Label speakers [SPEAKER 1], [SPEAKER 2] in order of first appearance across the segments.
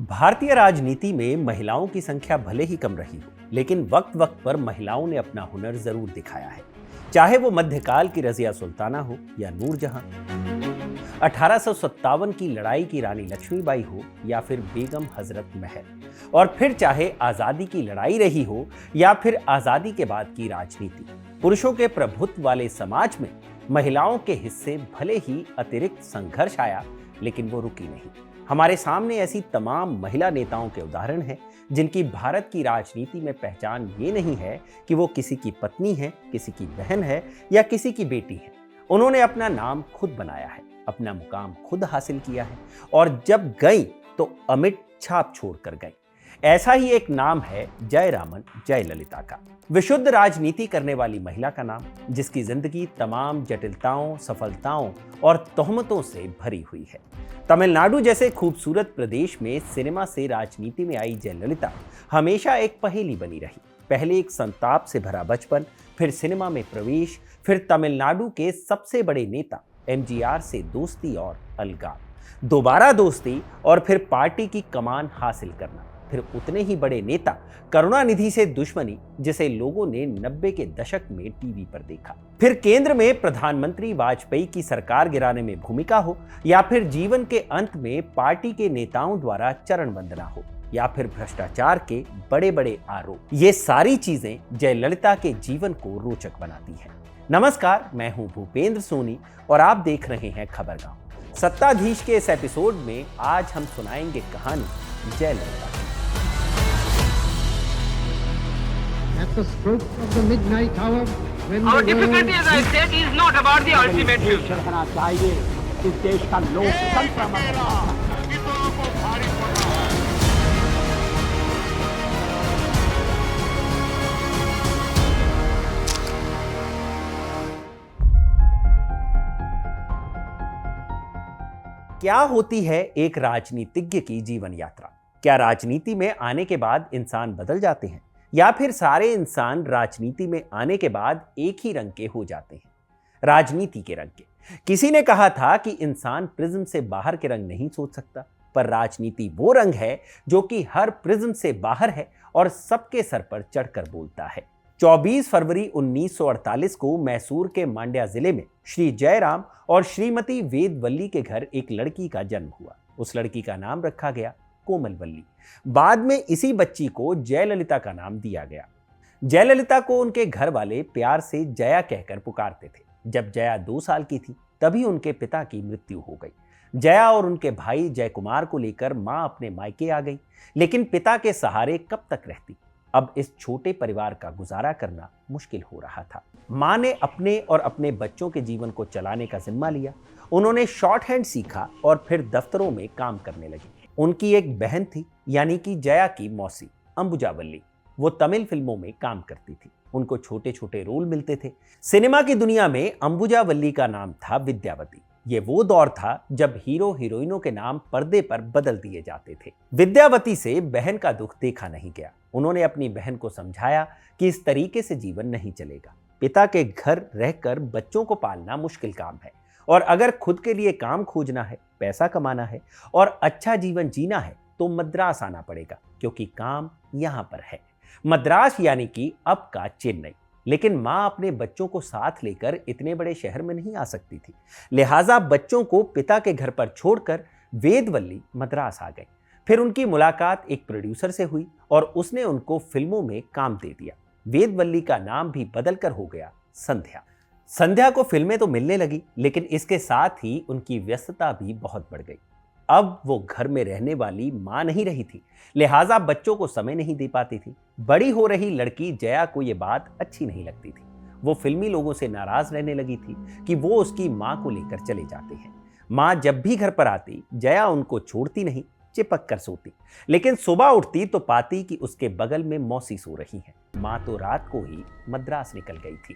[SPEAKER 1] भारतीय राजनीति में महिलाओं की संख्या भले ही कम रही हो, लेकिन वक्त वक्त पर महिलाओं ने अपना हुनर जरूर दिखाया है। चाहे वो मध्यकाल की रजिया सुल्ताना हो या नूरजहां, 1857 की लड़ाई की रानी लक्ष्मीबाई हो या फिर बेगम हजरत महल, और फिर चाहे आजादी की लड़ाई रही हो या फिर आजादी के बाद की राजनीति, पुरुषों के प्रभुत्व वाले समाज में महिलाओं के हिस्से भले ही अतिरिक्त संघर्ष आया, लेकिन वो रुकी नहीं। हमारे सामने ऐसी तमाम महिला नेताओं के उदाहरण हैं जिनकी भारत की राजनीति में पहचान ये नहीं है कि वो किसी की पत्नी है, किसी की बहन है या किसी की बेटी है। उन्होंने अपना नाम खुद बनाया है, अपना मुकाम खुद हासिल किया है, और जब गई तो अमिट छाप छोड़ कर गई। ऐसा ही एक नाम है जयरामन जयललिता का, विशुद्ध राजनीति करने वाली महिला का नाम, जिसकी जिंदगी तमाम जटिलताओं, सफलताओं और तोहमतों से भरी हुई है। तमिलनाडु जैसे खूबसूरत प्रदेश में सिनेमा से राजनीति में आई जयललिता हमेशा एक पहेली बनी रही। पहले एक संताप से भरा बचपन, फिर सिनेमा में प्रवेश, फिर तमिलनाडु के सबसे बड़े नेता एमजीआर से दोस्ती और अलगाव, दोबारा दोस्ती और फिर पार्टी की कमान हासिल करना, फिर उतने ही बड़े नेता करुणानिधि से दुश्मनी, जिसे लोगों ने 90 के दशक में टीवी पर देखा। फिर केंद्र में प्रधानमंत्री वाजपेयी की सरकार गिराने में भूमिका हो, या फिर जीवन के अंत में पार्टी के नेताओं द्वारा चरण वंदना हो, या फिर भ्रष्टाचार के बड़े बड़े आरोप। ये सारी चीजें जयललिता के जीवन को रोचक बनाती हैं। नमस्कार, मैं हूं भूपेंद्र सोनी और आप देख रहे हैं खबरगांव। सत्ताधीश के इस एपिसोड में आज हम सुनाएंगे कहानी Jayalalithaa.
[SPEAKER 2] At the stroke of the midnight hour, when
[SPEAKER 3] Our
[SPEAKER 2] the world
[SPEAKER 3] difficulty, as I said, is not about the ultimate future.
[SPEAKER 4] रहना चाहिए इस देश का लोकतंत्र
[SPEAKER 1] क्या होती है एक राजनीतिज्ञ की जीवन यात्रा? क्या राजनीति में आने के बाद इंसान बदल जाते हैं, या फिर सारे इंसान राजनीति में आने के बाद एक ही रंग के हो जाते हैं, राजनीति के रंग के? किसी ने कहा था कि इंसान प्रिज्म से बाहर के रंग नहीं सोच सकता, पर राजनीति वो रंग है जो कि हर प्रिज्म से बाहर है और सबके सर पर चढ़कर बोलता है। 24 फरवरी 1948 को मैसूर के मांड्या जिले में श्री जयराम और श्रीमती वेदवल्ली के घर एक लड़की का जन्म हुआ। उस लड़की का नाम रखा गया कोमलवल्ली। बाद में इसी बच्ची को जयललिता का नाम दिया गया। जयललिता को उनके घर वाले प्यार से जया कहकर पुकारते थे। जब जया 2 साल की थी तभी उनके पिता की मृत्यु हो गई। जया और उनके भाई जयकुमार को लेकर मां अपने मायके आ गई, लेकिन पिता के सहारे कब तक रहती? अब इस छोटे परिवार का गुजारा करना मुश्किल हो रहा था। मां ने अपने और अपने बच्चों के जीवन को चलाने का जिम्मा लिया। उन्होंने शॉर्ट हैंड सीखा और फिर दफ्तरों में काम करने लगी। उनकी एक बहन थी, यानी कि जया की मौसी अंबुजावल्ली। वो तमिल फिल्मों में काम करती थी। उनको छोटे छोटे रोल मिलते थे। सिनेमा की दुनिया में अंबुजावल्ली का नाम था विद्यावती। ये वो दौर था जब हीरो हीरोइनों के नाम पर्दे पर बदल दिए जाते थे। विद्यावती से बहन का दुख देखा नहीं गया। उन्होंने अपनी बहन को समझाया कि इस तरीके से जीवन नहीं चलेगा। पिता के घर रहकर बच्चों को पालना मुश्किल काम है, और अगर खुद के लिए काम खोजना है, पैसा कमाना है और अच्छा जीवन जीना है तो मद्रास आना पड़ेगा, क्योंकि काम यहां पर है। मद्रास यानी कि अब का चेन्नई। लेकिन मां अपने बच्चों को साथ लेकर इतने बड़े शहर में नहीं आ सकती थी। लिहाजा बच्चों को पिता के घर पर छोड़कर वेदवल्ली मद्रास आ गई। फिर उनकी मुलाकात एक प्रोड्यूसर से हुई और उसने उनको फिल्मों में काम दे दिया। वेदवल्ली का नाम भी बदलकर हो गया संध्या। संध्या को फिल्में तो मिलने लगी, लेकिन इसके साथ ही उनकी व्यस्तता भी बहुत बढ़ गई। अब वो घर में रहने वाली मां नहीं रही थी, लिहाजा बच्चों को समय नहीं दे पाती थी। बड़ी हो रही लड़की जया को यह बात अच्छी नहीं लगती थी। वो फिल्मी लोगों से नाराज रहने लगी थी कि वो उसकी मां को लेकर चले जाते हैं। मां जब भी घर पर आती, जया उनको छोड़ती नहीं, चिपक कर सोती। लेकिन सुबह उठती तो पाती कि उसके बगल में मौसी सो रही है। मां तो रात को ही मद्रास निकल गई थी।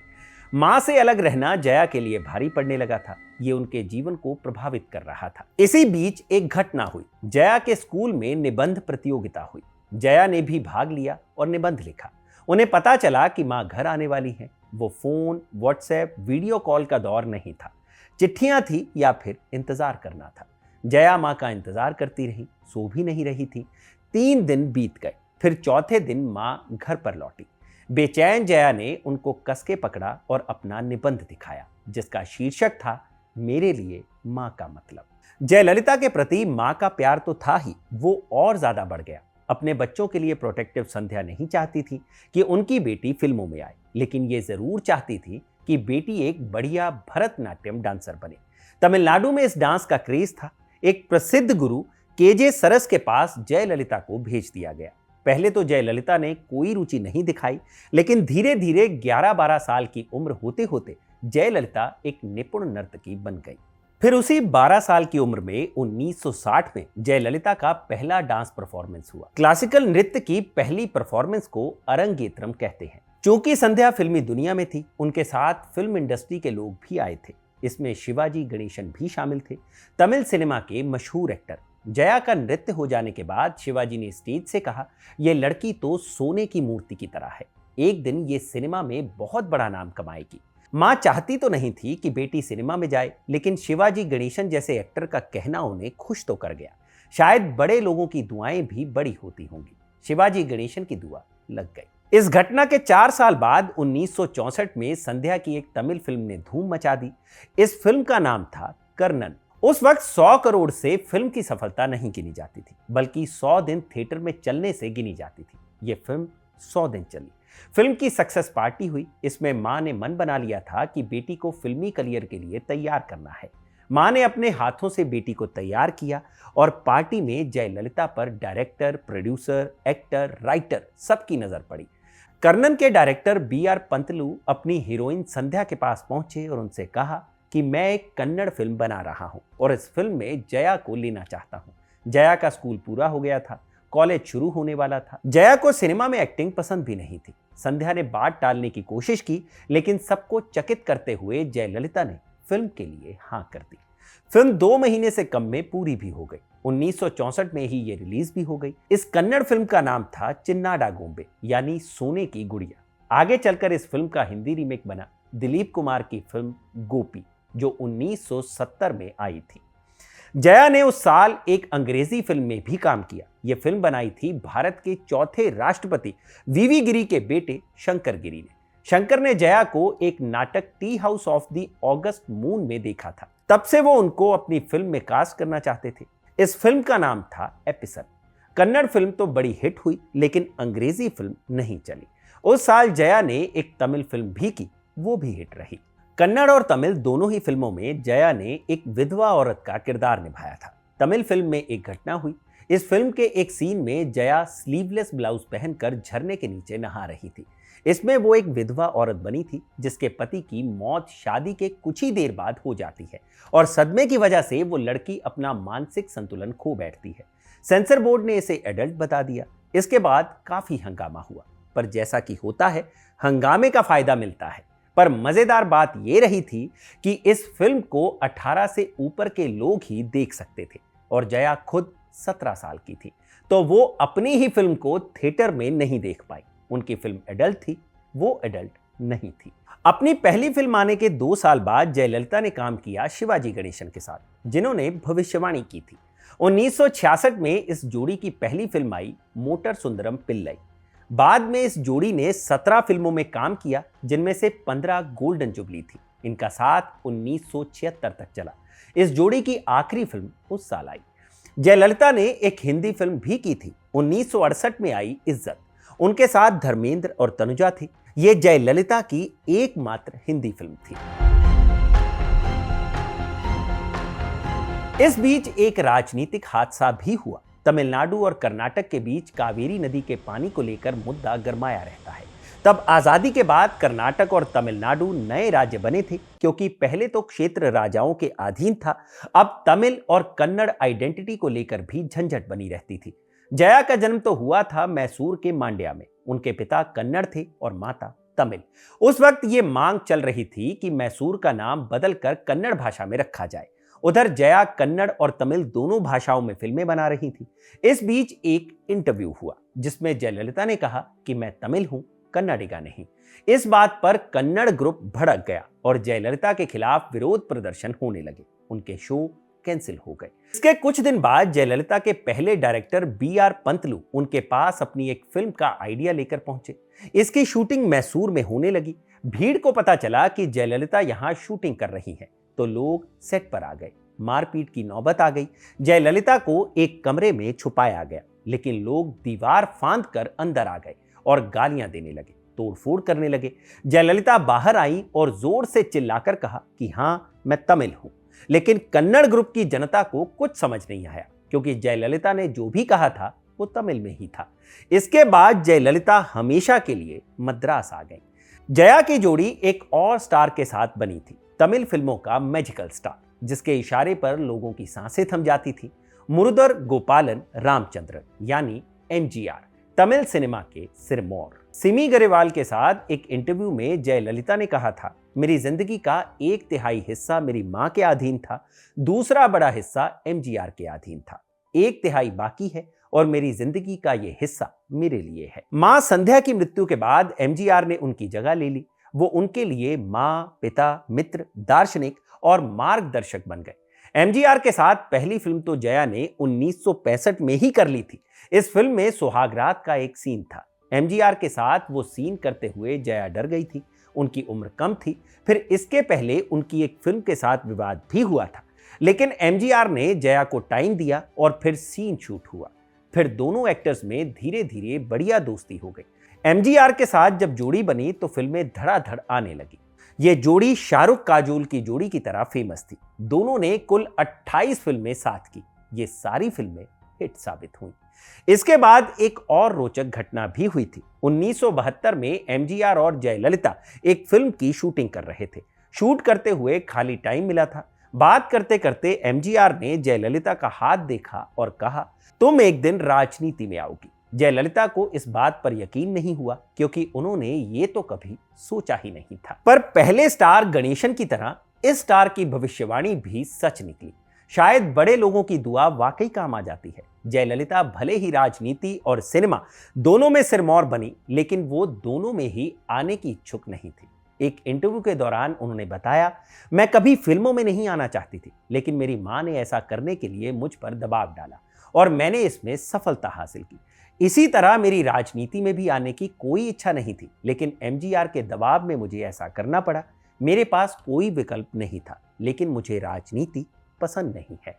[SPEAKER 1] मां से अलग रहना जया के लिए भारी पड़ने लगा था। ये उनके जीवन को प्रभावित कर रहा था। इसी बीच एक घटना हुई। जया के स्कूल में निबंध प्रतियोगिता हुई। जया ने भी भाग लिया और निबंध लिखा। उन्हें पता चला कि मां घर आने वाली है। वो फोन, व्हाट्सएप, वीडियो कॉल का दौर नहीं था। चिट्ठियां थी या फिर इंतजार करना था। जया माँ का इंतजार करती रही, सो भी नहीं रही थी। 3 दिन बीत गए, फिर चौथे दिन माँ घर पर लौटी। बेचैन जया ने उनको कसके पकड़ा और अपना निबंध दिखाया, जिसका शीर्षक था मेरे लिए माँ का मतलब। जयललिता के प्रति माँ का प्यार तो था ही, वो और ज्यादा बढ़ गया। अपने बच्चों के लिए प्रोटेक्टिव संध्या नहीं चाहती थी कि उनकी बेटी फिल्मों में आए, लेकिन ये जरूर चाहती थी कि बेटी एक बढ़िया भरतनाट्यम डांसर बने। तमिलनाडु में इस डांस का क्रेज था। एक प्रसिद्ध गुरु केजे सरस के पास जयललिता को भेज दिया गया। पहले तो जयललिता ने कोई रुचि नहीं दिखाई, लेकिन धीरे धीरे 11-12 साल की उम्र होते होते जयललिता एक निपुण नर्तकी बन गई। फिर उसी 12 साल की उम्र में 1960 में जयललिता का पहला डांस परफॉर्मेंस हुआ। क्लासिकल नृत्य की पहली परफॉर्मेंस को अरंगेत्रम कहते हैं। चूंकि संध्या फिल्मी दुनिया में थी, उनके साथ फिल्म इंडस्ट्री के लोग भी आए थे। इसमें शिवाजी गणेशन भी शामिल थे, तमिल सिनेमा के मशहूर एक्टर। जया का नृत्य हो जाने के बाद शिवाजी ने स्टेज से कहा, यह लड़की तो सोने की मूर्ति की तरह है, एक दिन ये सिनेमा में बहुत बड़ा नाम कमाएगी। मां चाहती तो नहीं थी कि बेटी सिनेमा में जाए, लेकिन शिवाजी गणेशन जैसे एक्टर का कहना उन्हें खुश तो कर गया। शायद बड़े लोगों की दुआएं भी बड़ी होती होंगी। शिवाजी गणेशन की दुआ लग गई। इस घटना के 4 साल बाद 1964 में संध्या की एक तमिल फिल्म ने धूम मचा दी। इस फिल्म का नाम था कर्णन। उस वक्त 100 करोड़ से फिल्म की सफलता नहीं गिनी जाती थी, बल्कि 100 दिन थिएटर में चलने से गिनी जाती थी। यह फिल्म 100 दिन चली। फिल्म की सक्सेस पार्टी हुई। इसमें मां ने मन बना लिया था कि बेटी को फिल्मी करियर के लिए तैयार करना है। मां ने अपने हाथों से बेटी को तैयार किया और पार्टी में जयललिता पर डायरेक्टर, प्रोड्यूसर, एक्टर, राइटर सबकी नजर पड़ी। कर्णन के डायरेक्टर BR पंतलू अपनी हीरोइन संध्या के पास पहुंचे और उनसे कहा कि मैं एक कन्नड़ फिल्म बना रहा हूं और इस फिल्म में जया को लेना चाहता हूं। जया का स्कूल पूरा हो गया था, कॉलेज शुरू होने वाला था। जया को सिनेमा में एक्टिंग पसंद भी नहीं थी। संध्या ने बात टालने की कोशिश की, लेकिन सबको चकित करते हुए जयललिता ने फिल्म के लिए हां कर दी। फिल्म 2 महीने से कम में पूरी भी हो गई। 1964 में ही ये रिलीज भी हो गई। इस कन्नड़ फिल्म का नाम था चिन्नाडा गोंबे, यानी सोने की गुड़िया। आगे चलकर इस फिल्म का हिंदी रीमेक बना दिलीप कुमार की फिल्म गोपी, जो 1970 में आई थी। जया ने उस साल एक अंग्रेजी फिल्म में भी काम किया। यह फिल्म बनाई थी भारत के चौथे राष्ट्रपति वीवी गिरी के बेटे शंकर गिरी ने। शंकर ने जया को एक नाटक tea house of the August moon में देखा था। तब से वो उनको अपनी फिल्म में कास्ट करना चाहते थे। इस फिल्म का नाम था एपिसन। कन्नड़ फिल्म तो बड़ी हिट हुई, लेकिन अंग्रेजी फिल्म नहीं चली। उस साल जया ने एक तमिल फिल्म भी की, वो भी हिट रही। कन्नड़ और तमिल दोनों ही फिल्मों में जया ने एक विधवा औरत का किरदार निभाया था। तमिल फिल्म में एक घटना हुई। इस फिल्म के एक सीन में जया स्लीवलेस ब्लाउज पहनकर झरने के नीचे नहा रही थी। इसमें वो एक विधवा औरत बनी थी, जिसके पति की मौत शादी के कुछ ही देर बाद हो जाती है और सदमे की वजह से वो लड़की अपना मानसिक संतुलन खो बैठती है। सेंसर बोर्ड ने इसे एडल्ट बता दिया। इसके बाद काफी हंगामा हुआ, पर जैसा कि होता है, हंगामे का फायदा मिलता है। पर मजेदार बात यह रही थी कि इस फिल्म को 18 से ऊपर के लोग ही देख सकते थे और जया खुद 17 साल की थी, तो वो अपनी ही फिल्म को थिएटर में नहीं देख पाई। उनकी फिल्म एडल्ट थी, वो एडल्ट नहीं थी। अपनी पहली फिल्म आने के 2 साल बाद जयललिता ने काम किया शिवाजी गणेशन के साथ, जिन्होंने भविष्यवाणी की थी। 1966 में इस जोड़ी की पहली फिल्म आई मोटर सुंदरम पिल्लई। बाद में इस जोड़ी ने 17 फिल्मों में काम किया, जिनमें से 15 गोल्डन जुबली थी। इनका साथ 1976 तक चला। इस जोड़ी की आखिरी फिल्म उस साल आई। जयललिता ने एक हिंदी फिल्म भी की थी। 1968 में आई इज्जत। उनके साथ धर्मेंद्र और तनुजा थी। यह जयललिता की एकमात्र हिंदी फिल्म थी। इस बीच एक राजनीतिक हादसा भी हुआ। तमिलनाडु और कर्नाटक के बीच कावेरी नदी के पानी को लेकर मुद्दा गरमाया रहता है। तब आजादी के बाद कर्नाटक और तमिलनाडु नए राज्य बने थे, क्योंकि पहले तो क्षेत्र राजाओं के अधीन था। अब तमिल और कन्नड़ आइडेंटिटी को लेकर भी झंझट बनी रहती थी। जया का जन्म तो हुआ था मैसूर के मांड्या में। उनके पिता कन्नड़ थे और माता तमिल। उस वक्त ये मांग चल रही थी कि मैसूर का नाम बदलकर कन्नड़ भाषा में रखा जाए। उधर जया कन्नड़ और तमिल दोनों भाषाओं में फिल्में बना रही थी। इस बीच एक इंटरव्यू हुआ, जिसमें जयललिता ने कहा कि मैं तमिल हूं, कन्नडिगा नहीं। इस बात पर कन्नड़ ग्रुप भड़क गया और जयललिता के खिलाफ विरोध प्रदर्शन होने लगे। उनके शो कैंसिल हो गए। इसके कुछ दिन बाद जयललिता के पहले डायरेक्टर BR पंतलू उनके पास अपनी एक फिल्म का आइडिया लेकर पहुंचे। इसकी शूटिंग मैसूर में होने लगी। भीड़ को पता चला कि जयललिता यहां शूटिंग कर रही हैं, तो लोग सेट पर आ गए। मारपीट की नौबत आ गई। जयललिता को एक कमरे में छुपाया गया, लेकिन लोग दीवार फांद कर अंदर आ गए और गालियां देने लगे, तोड़फोड़ करने लगे। जयललिता बाहर आई और जोर से चिल्लाकर कहा कि हां, मैं तमिल हूं। लेकिन कन्नड़ ग्रुप की जनता को कुछ समझ नहीं आया, क्योंकि जयललिता ने जो भी कहा था वो तमिल में ही था। इसके बाद जयललिता हमेशा के लिए मद्रास आ गई। जया की जोड़ी एक और स्टार के साथ बनी थी, तमिल फिल्मों का मैजिकल स्टार, जिसके इशारे पर लोगों की सांसें थम जाती थी। मुरुदर गोपालन रामचंद्रन यानी MGR, तमिल सिनेमा के सिरमौर। सिमी गरेवाल के साथ एक इंटरव्यू में जयललिता ने कहा था, मेरी जिंदगी का 1/3 हिस्सा मेरी मां के अधीन था, दूसरा बड़ा हिस्सा MGR के अधीन था, 1/3 बाकी है और मेरी जिंदगी का यह हिस्सा मेरे लिए है। मां संध्या की मृत्यु के बाद MGR ने उनकी जगह ले ली। वो उनके लिए मां, पिता, मित्र, दार्शनिक और मार्गदर्शक बन गए। MGR के साथ पहली फिल्म तो जया ने 1965 में ही कर ली थी। इस फिल्म में सुहागरात का एक सीन था। MGR के साथ वो सीन करते हुए जया डर गई थी। उनकी उम्र कम थी। फिर इसके पहले उनकी एक फिल्म के साथ विवाद भी हुआ था, लेकिन MGR ने जया को टाइम दिया और फिर सीन शूट हुआ। फिर दोनों एक्टर्स में धीरे धीरे बढ़िया दोस्ती हो गई। MGR के साथ जब जोड़ी बनी तो फिल्में धड़ाधड़ आने लगी। ये जोड़ी शाहरुख काजोल की जोड़ी की तरह फेमस थी। दोनों ने कुल 28 फिल्में साथ की। ये सारी फिल्में हिट साबित हुई। इसके बाद एक और रोचक घटना भी हुई थी। 1972 में MGR और जयललिता एक फिल्म की शूटिंग कर रहे थे। शूट करते हुए खाली टाइम मिला था। बात करते करते MGR ने जयललिता का हाथ देखा और कहा, तुम एक दिन राजनीति में आओगी। जयललिता को इस बात पर यकीन नहीं हुआ, क्योंकि उन्होंने ये तो कभी सोचा ही नहीं था। पर पहले स्टार गणेशन की तरह इस स्टार की भविष्यवाणी भी सच निकली। शायद बड़े लोगों की दुआ वाकई काम आ जाती है। जयललिता भले ही राजनीति और सिनेमा दोनों में सिरमौर बनी, लेकिन वो दोनों में ही आने की इच्छुक नहीं थी। एक इंटरव्यू के दौरान उन्होंने बताया, मैं कभी फिल्मों में नहीं आना चाहती थी, लेकिन मेरी मां ने ऐसा करने के लिए मुझ पर दबाव डाला और मैंने इसमें सफलता हासिल की। इसी तरह मेरी राजनीति में भी आने की कोई इच्छा नहीं थी, लेकिन MGR के दबाव में मुझे ऐसा करना पड़ा। मेरे पास कोई विकल्प नहीं था, लेकिन मुझे राजनीति पसंद नहीं है।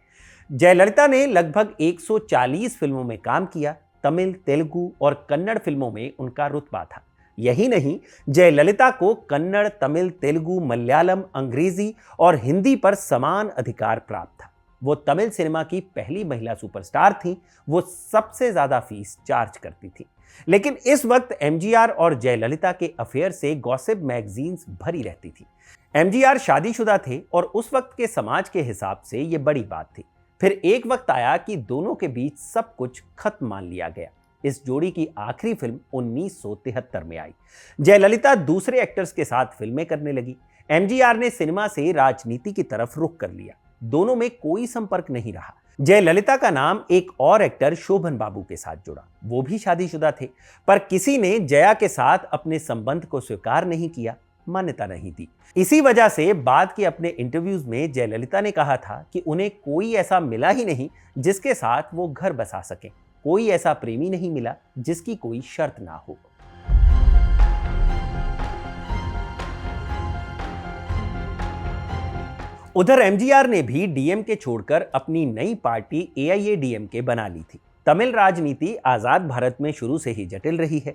[SPEAKER 1] जयललिता ने लगभग 140 फिल्मों में काम किया। तमिल, तेलुगु और कन्नड़ फिल्मों में उनका रुतबा था। यही नहीं, जयललिता को कन्नड़, तमिल, तेलुगु, मलयालम, अंग्रेजी और हिंदी पर समान अधिकार प्राप्त था। वो तमिल सिनेमा की पहली महिला सुपरस्टार थी। वो सबसे ज्यादा फीस चार्ज करती थी। लेकिन इस वक्त MGR और जयललिता के अफेयर से गॉसिप मैगजीन्स भरी रहती थी। MGR शादीशुदा थे और उस वक्त के समाज के हिसाब से ये बड़ी बात थी। फिर एक वक्त आया कि दोनों के बीच सब कुछ खत्म मान लिया गया। इस जोड़ी की आखिरी फिल्म 1973 में आई। जयललिता दूसरे एक्टर्स के साथ फिल्में करने लगी। MGR ने सिनेमा से राजनीति की तरफ रुख कर लिया। दोनों में कोई संपर्क नहीं रहा। जयललिता का नाम एक और एक्टर शोभन बाबू के साथ जुड़ा। वो भी शादीशुदा थे, पर किसी ने जया के साथ अपने संबंध को स्वीकार नहीं किया, मान्यता नहीं दी। इसी वजह से बाद के अपने इंटरव्यूज में जयललिता ने कहा था कि उन्हें कोई ऐसा मिला ही नहीं जिसके साथ वो घर बसा सके। कोई ऐसा प्रेमी नहीं मिला जिसकी कोई शर्त ना हो। उधर MGR ने भी DMK छोड़कर अपनी नई पार्टी AIADMK बना ली थी। तमिल राजनीति आजाद भारत में शुरू से ही जटिल रही है।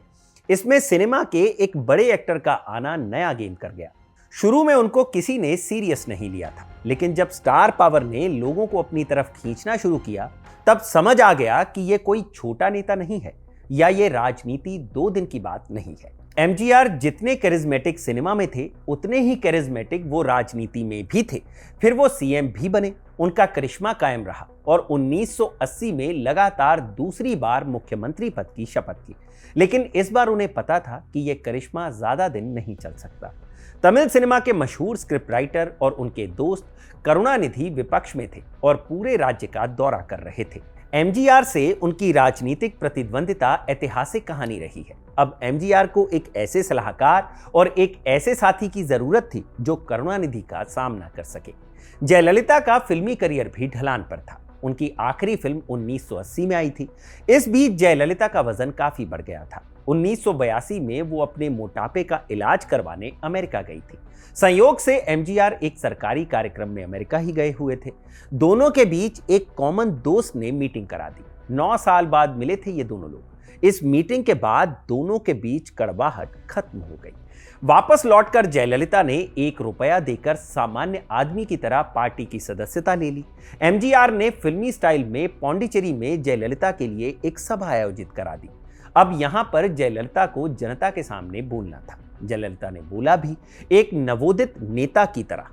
[SPEAKER 1] इसमें सिनेमा के एक बड़े एक्टर का आना नया गेम कर गया। शुरू में उनको किसी ने सीरियस नहीं लिया था, लेकिन जब स्टार पावर ने लोगों को अपनी तरफ खींचना शुरू किया, तब समझ आ गया कि ये कोई छोटा नेता नहीं है या ये राजनीति 2 दिन की बात नहीं है। MGR जितने कैरिज्मेटिक सिनेमा में थे, उतने ही कैरिज्मेटिक वो राजनीति में भी थे। फिर वो CM भी बने। उनका करिश्मा कायम रहा और 1980 में लगातार दूसरी बार मुख्यमंत्री पद की शपथ ली। लेकिन इस बार उन्हें पता था कि यह करिश्मा ज्यादा दिन नहीं चल सकता। तमिल सिनेमा के मशहूर स्क्रिप्ट राइटर और उनके दोस्त करुणानिधि विपक्ष में थे और पूरे राज्य का दौरा कर रहे थे। MGR से उनकी राजनीतिक प्रतिद्वंदिता ऐतिहासिक कहानी रही है। अब MGR को एक ऐसे सलाहकार और एक ऐसे साथी की जरूरत थी जो करुणानिधि का सामना कर सके। जयललिता का फिल्मी करियर भी ढलान पर था। उनकी आखिरी फिल्म 1980 में आई थी। इस बीच जयललिता का वजन काफी बढ़ गया था। 1982 में वो अपने मोटापे का इलाज करवाने अमेरिका गई थी। संयोग से एमजीआर एक सरकारी कार्यक्रम में अमेरिका ही गए हुए थे। दोनों के बीच एक कॉमन दोस्त ने मीटिंग करा दी। 9 साल बाद मिले थे ये दोनों लोग। इस मीटिंग के बाद दोनों के बीच कड़वाहट खत्म हो गई। वापस लौटकर जयललिता ने ₹1 देकर सामान्य आदमी की तरह पार्टी की सदस्यता ले ली। एमजीआर ने फिल्मी स्टाइल में पौंडीचेरी में जयललिता के लिए एक सभा आयोजित करा दी। अब यहां पर जयललिता को जनता के सामने बोलना था। जयललिता ने बोला भी एक नवोदित नेता की तरह।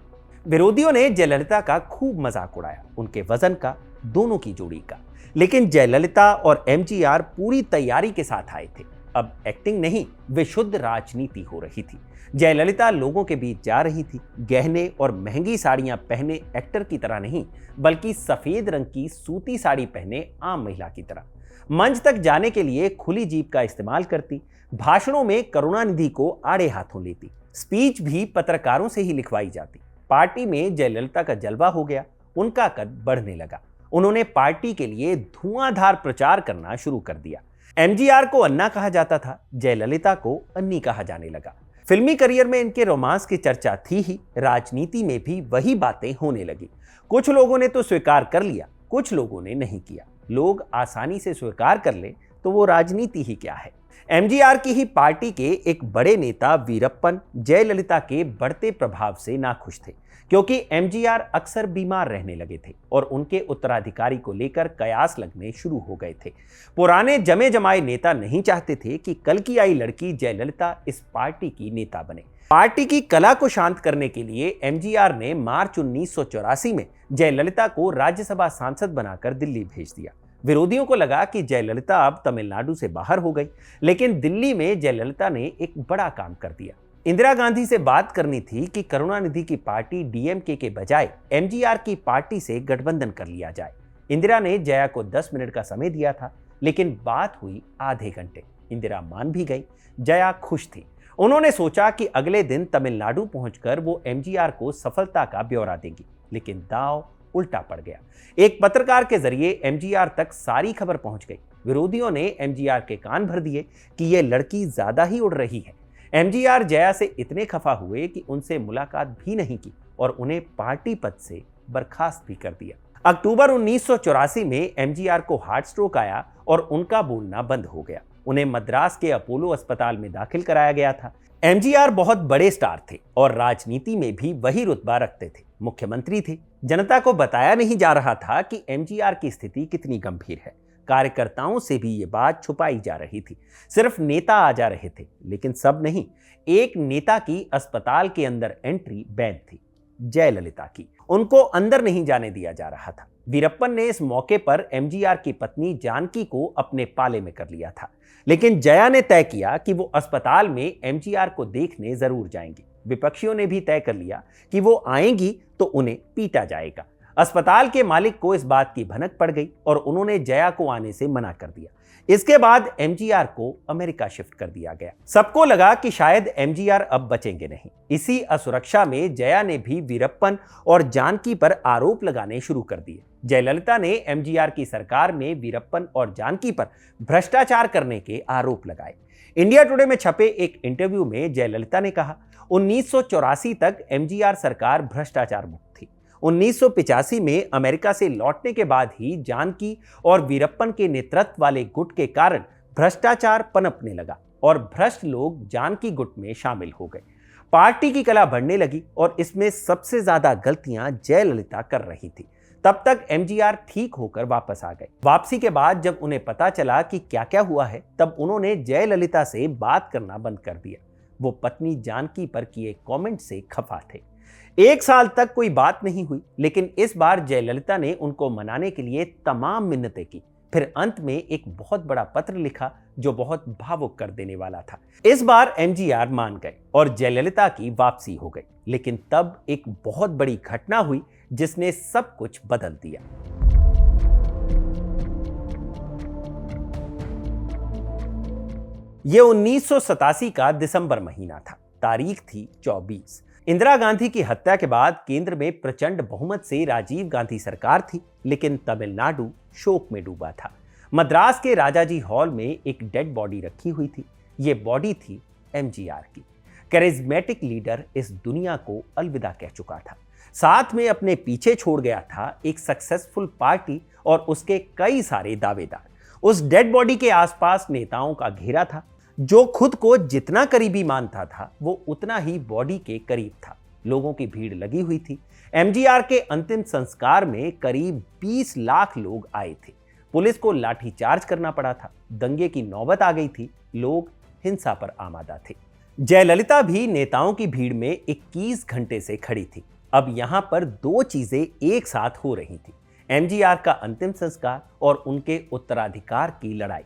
[SPEAKER 1] विरोधियों ने जयललिता का खूब मजाक उड़ाया, उनके वजन का, दोनों की जोड़ी का। लेकिन जयललिता और एमजीआर पूरी तैयारी के साथ आए थे। अब एक्टिंग नहीं, विशुद्ध राजनीति हो रही थी। जयललिता लोगों के बीच जा रही थी, गहने और महंगी साड़ियां पहने एक्टर की तरह नहीं, बल्कि सफेद रंग की सूती साड़ी पहने आम महिला की तरह। मंच तक जाने के लिए खुली जीप का इस्तेमाल करती, भाषणों में करुणानिधि को आड़े हाथों लेती, स्पीच भी पत्रकारों से ही लिखवाई जाती। पार्टी में जयललिता का जलवा हो गया, उनका कद बढ़ने लगा। उन्होंने पार्टी के लिए धुआंधार प्रचार करना शुरू कर दिया। एमजीआर को अन्ना कहा जाता था, जयललिता को अन्नी कहा जाने लगा। फिल्मी करियर में इनके रोमांस की चर्चा थी ही, राजनीति में भी वही बातें होने लगी। कुछ लोगों ने तो स्वीकार कर लिया, कुछ लोगों ने नहीं किया। लोग आसानी से स्वीकार कर ले तो वो राजनीति ही क्या है। एमजीआर की ही पार्टी के एक बड़े नेता वीरप्पन जयललिता के बढ़ते प्रभाव से नाखुश थे, क्योंकि एमजीआर अक्सर बीमार रहने लगे थे और उनके उत्तराधिकारी को लेकर कयास लगने शुरू हो गए थे। पुराने जमे जमाए नेता नहीं चाहते थे कि कल की आई लड़की जयललिता इस पार्टी की नेता बने। पार्टी की कला को शांत करने के लिए एमजीआर ने मार्च 1984 में जयललिता को राज्यसभा सांसद बनाकर दिल्ली भेज दिया। विरोधियों को लगा कि जयललिता अब तमिलनाडु से बाहर हो गई, लेकिन दिल्ली में जयललिता ने एक बड़ा काम कर दिया। इंदिरा गांधी से बात करनी थी कि करुणानिधि की पार्टी डीएमके के बजाय एमजीआर की पार्टी से गठबंधन कर लिया जाए। इंदिरा ने जया को 10 मिनट का समय दिया था, लेकिन बात हुई आधे घंटे। इंदिरा मान भी गई, जया खुश थी। उन्होंने सोचा कि अगले दिन तमिलनाडु पहुंचकर वो एमजीआर को सफलता का ब्यौरा देंगी, लेकिन दांव उल्टा पड़ गया। एक पत्रकार के जरिए एमजीआर तक सारी खबर पहुंच गई। विरोधियों ने एमजीआर के कान भर दिए कि ये लड़की ज्यादा ही उड़ रही है। एमजीआर जया से इतने खफा हुए कि उनसे मुलाकात भी नहीं की और उन्हें पार्टी पद से बर्खास्त भी कर दिया। अक्टूबर 1984 में एमजीआर को हार्ट स्ट्रोक आया और उनका बोलना बंद हो गया। उन्हें मद्रास के अपोलो अस्पताल में दाखिल कराया गया था। एमजीआर बहुत बड़े स्टार थे और राजनीति में भी वही रुतबा रखते थे, मुख्यमंत्री थे। जनता को बताया नहीं जा रहा था कि एमजीआर की स्थिति कितनी गंभीर है। कार्यकर्ताओं से भी ये बात छुपाई जा रही थी। सिर्फ नेता आ जा रहे थे, लेकिन सब नहीं। एक नेता की अस्पताल के अंदर एंट्री बैन थी, जयललिता की। उनको अंदर नहीं जाने दिया जा रहा था। वीरप्पन ने इस मौके पर एमजीआर की पत्नी जानकी को अपने पाले में कर लिया था, लेकिन जया ने तय किया कि वो अस्पताल में एमजीआर को देखने जरूर जाएंगी। विपक्षियों ने भी तय कर लिया कि वो आएंगी तो उन्हें पीटा जाएगा। अस्पताल के मालिक को इस बात की भनक पड़ गई और उन्होंने जया को आने से मना कर दिया। इसके बाद एमजीआर को अमेरिका शिफ्ट कर दिया गया। सबको लगा कि शायद एमजीआर अब बचेंगे नहीं। इसी असुरक्षा में जया ने भी वीरप्पन और जानकी पर आरोप लगाने शुरू कर दिए। जयललिता ने एमजीआर की सरकार में वीरप्पन और जानकी पर भ्रष्टाचार करने के आरोप लगाए। इंडिया टुडे में छपे एक इंटरव्यू में जयललिता ने कहा, 1984 तक एमजीआर सरकार भ्रष्टाचार मुक्त थी। 1985 में अमेरिका से लौटने के बाद ही जानकी और वीरप्पन के नेतृत्व वाले गुट के कारण भ्रष्टाचार पनपने लगा और भ्रष्ट लोग जानकी गुट में शामिल हो गए। पार्टी की कला बढ़ने लगी और इसमें सबसे ज्यादा गलतियां जयललिता कर रही थी। तब तक एमजीआर ठीक होकर वापस आ गए। वापसी के बाद जब उन्हें पता चला कि क्या क्या हुआ है, तब उन्होंने जयललिता से बात करना बंद कर दिया। वो पत्नी जानकी पर किए कमेंट से खफा थे। 1 साल तक कोई बात नहीं हुई, लेकिन इस बार जयललिता ने उनको मनाने के लिए तमाम मिन्नतें की। फिर अंत में एक बहुत बड़ा पत्र लिखा जो बहुत भावुक कर देने वाला था। इस बार एमजीआर मान गए और जयललिता की वापसी हो गई। लेकिन तब एक बहुत बड़ी घटना हुई जिसने सब कुछ बदल दिया। ये 1987 का दिसंबर महीना था। तारीख थी 24। इंदिरा गांधी की हत्या के बाद केंद्र में प्रचंड बहुमत से राजीव गांधी सरकार थी, लेकिन तमिलनाडु शोक में डूबा था। मद्रास के राजाजी हॉल में एक डेड बॉडी रखी हुई थी। ये बॉडी थी एमजीआर की। कैरिज्मेटिक लीडर इस दुनिया को अलविदा कह चुका था। साथ में अपने पीछे छोड़ गया था एक सक्सेसफुल पार्टी और उसके कई सारे दावेदार। उस डेड बॉडी के आसपास नेताओं का घेरा था। जो खुद को जितना करीबी मानता था वो उतना ही बॉडी के करीब था। लोगों की भीड़ लगी हुई थी। एमजीआर के अंतिम संस्कार में करीब 20 लाख लोग आए थे। पुलिस को लाठीचार्ज करना पड़ा था। दंगे की नौबत आ गई थी। लोग हिंसा पर आमादा थे। जयललिता भी नेताओं की भीड़ में 21 घंटे से खड़ी थी। अब यहां पर दो चीजें एक साथ हो रही थी, एमजीआर का अंतिम संस्कार और उनके उत्तराधिकार की लड़ाई।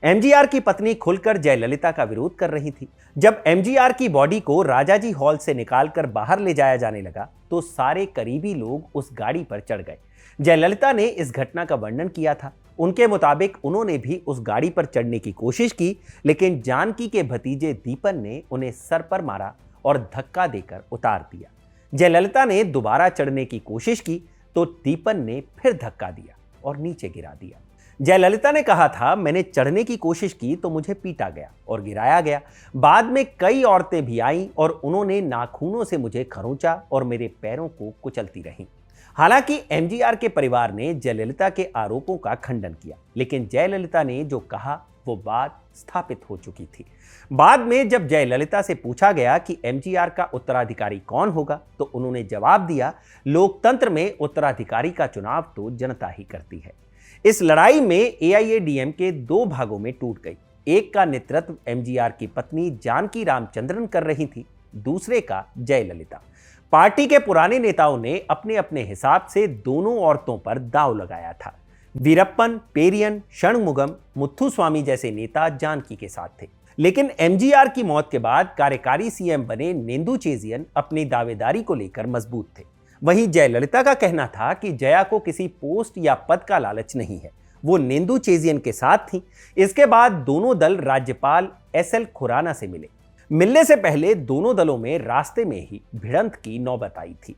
[SPEAKER 1] एमजीआर की पत्नी खुलकर जयललिता का विरोध कर रही थी। जब एमजीआर की बॉडी को राजाजी हॉल से निकालकर बाहर ले जाया जाने लगा तो सारे करीबी लोग उस गाड़ी पर चढ़ गए। जयललिता ने इस घटना का वर्णन किया था। उनके मुताबिक उन्होंने भी उस गाड़ी पर चढ़ने की कोशिश की, लेकिन जानकी के भतीजे दीपन ने उन्हें सर पर मारा और धक्का देकर उतार दिया। जयललिता ने दोबारा चढ़ने की कोशिश की तो दीपन ने फिर धक्का दिया और नीचे गिरा दिया। जयललिता ने कहा था, मैंने चढ़ने की कोशिश की तो मुझे पीटा गया और गिराया गया। बाद में कई औरतें भी आईं और उन्होंने नाखूनों से मुझे खरोंचा और मेरे पैरों को कुचलती रहीं। हालांकि एमजीआर के परिवार ने जयललिता के आरोपों का खंडन किया, लेकिन जयललिता ने जो कहा वो बात स्थापित हो चुकी थी। बाद में जब जयललिता से पूछा गया कि एमजीआर का उत्तराधिकारी कौन होगा तो उन्होंने जवाब दिया, लोकतंत्र में उत्तराधिकारी का चुनाव तो जनता ही करती है। इस लड़ाई में एआईएडीएमके दो भागों में टूट गई। एक का नेतृत्व एमजीआर की पत्नी जानकी रामचंद्रन कर रही थी, दूसरे का जयललिता। पार्टी के पुराने नेताओं ने अपने अपने हिसाब से दोनों औरतों पर दांव लगाया था। वीरप्पन, पेरियन, षणमुगम, मुथुस्वामी जैसे नेता जानकी के साथ थे। लेकिन एमजीआर की मौत के बाद कार्यकारी सीएम बने नेंदू चेजियन अपनी दावेदारी को लेकर मजबूत थे। वहीं जयललिता का कहना था कि जया को किसी पोस्ट या पद का लालच नहीं है, वो नेंदू चेजियन के साथ थी। इसके बाद दोनों दल राज्यपाल एसएल खुराना से मिले। मिलने से पहले दोनों दलों में रास्ते में ही भिड़ंत की नौबत आई थी।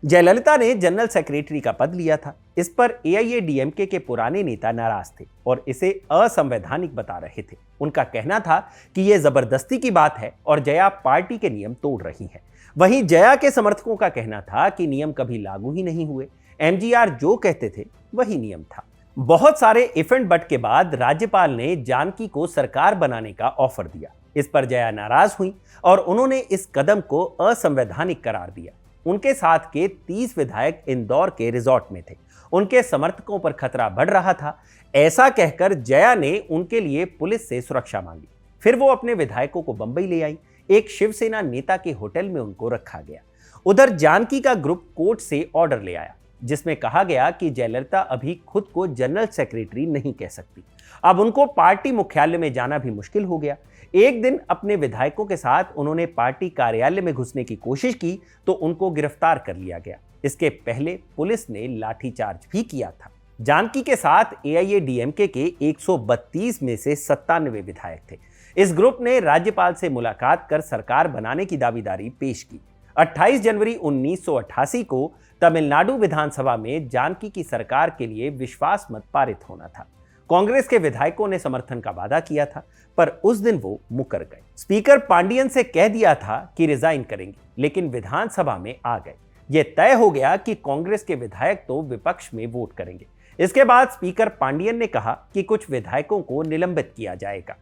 [SPEAKER 1] जयललिता ने जनरल सेक्रेटरी का पद लिया था। इस पर एआईएडीएमके के पुराने नेता नाराज थे और इसे असंवैधानिक बता रहे थे। उनका कहना था कि यह जबरदस्ती की बात है और जया पार्टी के नियम तोड़ रही है। वहीं जया के समर्थकों का कहना था कि नियम कभी लागू ही नहीं हुए, एमजीआर जो कहते थे वही नियम था। बहुत सारे इफ एंड बट के बाद राज्यपाल ने जानकी को सरकार बनाने का ऑफर दिया। इस पर जया नाराज हुई और उन्होंने इस कदम को असंवैधानिक करार दिया। उनके साथ के 30 विधायक इंदौर के रिजॉर्ट में थे। उनके समर्थकों पर खतरा बढ़ रहा था। ऐसा कहकर जया ने उनके लिए पुलिस से सुरक्षा मांगी। फिर वो अपने विधायकों को बंबई ले आई। एक शिवसेना नेता के होटल में उनको रखा गया। उधर जानकी का ग्रुप कोर्ट से ऑर्डर ले आया जिसमें कहा गया कि जयललिता अभी खुद को जनरल सेक्रेटरी नहीं कह सकती। अब उनको पार्टी मुख्यालय में जाना भी मुश्किल हो गया। एक दिन अपने विधायकों के साथ उन्होंने पार्टी कार्यालय में घुसने की कोशिश की तो उनको गिरफ्तार कर लिया गया। इसके पहले पुलिस ने लाठीचार्ज भी किया था। जानकी के साथ एआईएडीएमके के 132 में से 97 विधायक थे। इस ग्रुप ने राज्यपाल से मुलाकात कर सरकार बनाने की दावेदारी पेश की। 28 जनवरी 1988 को तमिलनाडु विधानसभा में जानकी की सरकार के लिए विश्वास मत पारित होना था। कांग्रेस के विधायकों ने समर्थन का वादा किया था, पर उस दिन वो मुकर गए। स्पीकर पांडियन से कह दिया था कि रिजाइन करेंगे, लेकिन विधानसभा में आ गए। यह तय हो गया कि कांग्रेस के विधायक तो विपक्ष में वोट करेंगे। इसके बाद स्पीकर पांडियन ने कहा कि कुछ विधायकों को निलंबित किया जाएगा।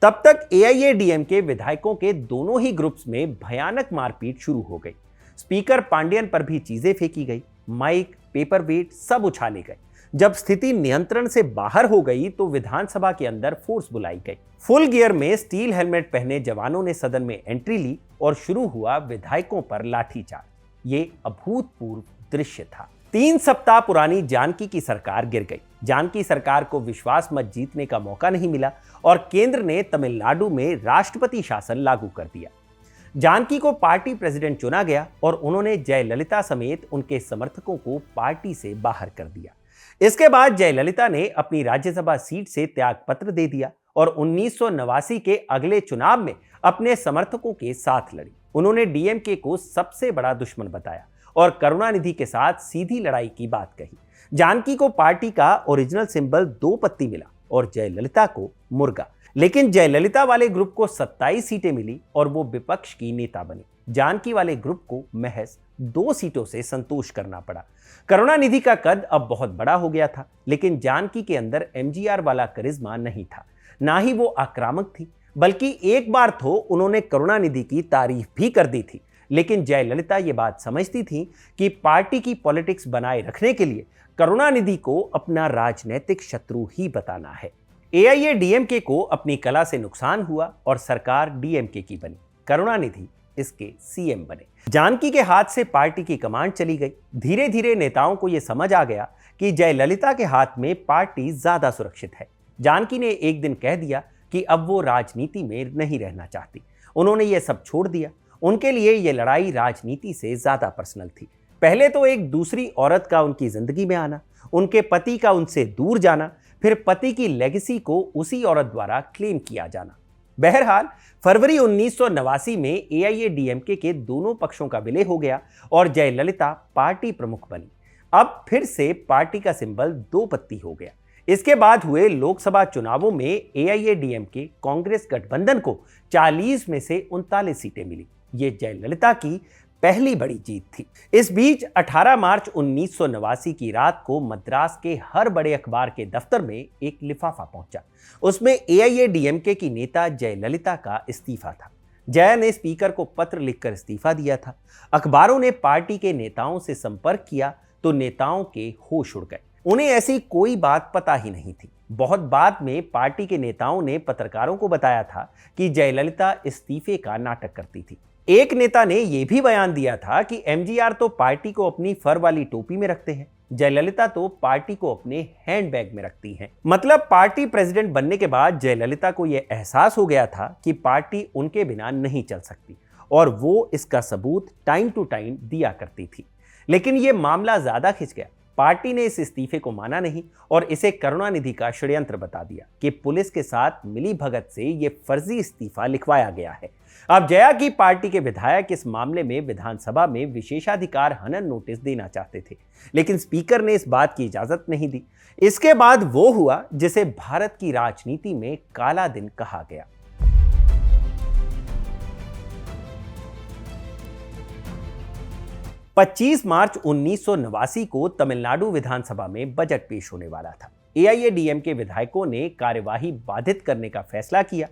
[SPEAKER 1] तब तक एआईएडीएमके विधायकों के दोनों ही ग्रुप्स में भयानक मारपीट शुरू हो गई। स्पीकर पांडियन पर भी चीजें फेंकी गई, माइक, पेपर वेट सब उछाले गए। जब स्थिति नियंत्रण से बाहर हो गई तो विधानसभा के अंदर फोर्स बुलाई गई। फुल गियर में स्टील हेलमेट पहने जवानों ने सदन में एंट्री ली और शुरू हुआ विधायकों पर लाठीचार्ज। ये अभूतपूर्व दृश्य था। 3 सप्ताह पुरानी जानकी की सरकार गिर गई। जानकी सरकार को विश्वास मत जीतने का मौका नहीं मिला और केंद्र ने तमिलनाडु में राष्ट्रपति शासन लागू कर दिया। जानकी को पार्टी प्रेसिडेंट चुना गया और उन्होंने जयललिता समेत उनके समर्थकों को पार्टी से बाहर कर दिया। इसके बाद जयललिता ने अपनी राज्यसभा सीट से त्यागपत्र दे दिया और 1989 के अगले चुनाव में अपने समर्थकों के साथ लड़ी। उन्होंने डीएमके को सबसे बड़ा दुश्मन बताया और करुणानिधि के साथ सीधी लड़ाई की बात कही। जानकी को पार्टी का ओरिजिनल सिंबल 2 पत्ती मिला और जयललिता को मुर्गा। लेकिन जयललिता वाले ग्रुप को 27 सीटें मिली और वो विपक्ष की नेता बनी। जानकी वाले ग्रुप को महज 2 सीटों से संतोष करना पड़ा। करुणानिधि का कद अब बहुत बड़ा हो गया था, लेकिन जानकी के अंदर एमजीआर वाला करिश्मा नहीं था। ना ही वो आक्रामक थी, बल्कि एक बार तो उन्होंने करुणानिधि की तारीफ भी कर दी थी। लेकिन जयललिता ये बात समझती थी कि पार्टी की पॉलिटिक्स बनाए रखने के लिए करुणानिधि को अपना राजनीतिक शत्रु ही बताना है। एआईएडीएमके को अपनी कला से नुकसान हुआ और सरकार डीएमके की बनी। करुणानिधि इसके सीएम बने। जानकी के हाथ से पार्टी की कमांड चली गई। धीरे धीरे नेताओं को यह समझ आ गया कि जयललिता के हाथ में पार्टी ज्यादा सुरक्षित है। जानकी ने एक दिन कह दिया कि अब वो राजनीति में नहीं रहना चाहती। उन्होंने ये सब छोड़ दिया। उनके लिए ये लड़ाई राजनीति से ज्यादा पर्सनल थी। पहले तो एक दूसरी औरत का उनकी जिंदगी में आना, उनके पति का उनसे दूर जाना, फिर पति की लेगेसी को उसी औरत द्वारा क्लेम किया जाना। बहरहाल फरवरी 1989 में एआईएडीएमके के दोनों पक्षों का विलय हो गया और जयललिता पार्टी प्रमुख बनी। अब फिर से पार्टी का सिंबल 2 पत्ती हो गया। इसके बाद हुए लोकसभा चुनावों में एआईएडीएमके कांग्रेस गठबंधन को 40 में से 39 सीटें मिली। ये जयललिता की पहली बड़ी जीत थी। इस बीच 18 मार्च 1989 की रात को मद्रास के हर बड़े अखबार के दफ्तर में एक लिफाफा पहुंचा। उसमें एआईएडीएमके की नेता जयललिता का इस्तीफा था। जया ने स्पीकर को पत्र लिखकर इस्तीफा दिया था। अखबारों ने पार्टी के नेताओं से संपर्क किया तो नेताओं के होश उड़ गए। उन्हें ऐसी कोई बात पता ही नहीं थी। बहुत बाद में पार्टी के नेताओं ने पत्रकारों को बताया था कि जयललिता इस्तीफे का नाटक करती थी। एक नेता ने यह भी बयान दिया था कि एमजीआर तो पार्टी को अपनी फर वाली टोपी में रखते हैं, जयललिता तो पार्टी को अपने हैंडबैग में रखती हैं। मतलब पार्टी प्रेसिडेंट बनने के बाद जयललिता को यह एहसास हो गया था कि पार्टी उनके बिना नहीं चल सकती और वो इसका सबूत टाइम टू टाइम दिया करती थी। लेकिन यह मामला ज्यादा खिंच गया। पार्टी ने इस इस्तीफे को माना नहीं और इसे करुणानिधि का षड्यंत्र बता दिया कि पुलिस के साथ मिली भगत से यह फर्जी इस्तीफा लिखवाया गया है। अब जया की पार्टी के विधायक इस मामले में विधानसभा में विशेषाधिकार हनन नोटिस देना चाहते थे, लेकिन स्पीकर ने इस बात की इजाजत नहीं दी। इसके बाद वो हुआ जिसे भारत की राजनीति में काला दिन कहा गया। पच्चीस मार्च 1989 को तमिलनाडु विधानसभा में बजट पेश होने वाला था। एआईएडीएमके विधायकों ने कार्यवाही बाधित करने का फैसला किया।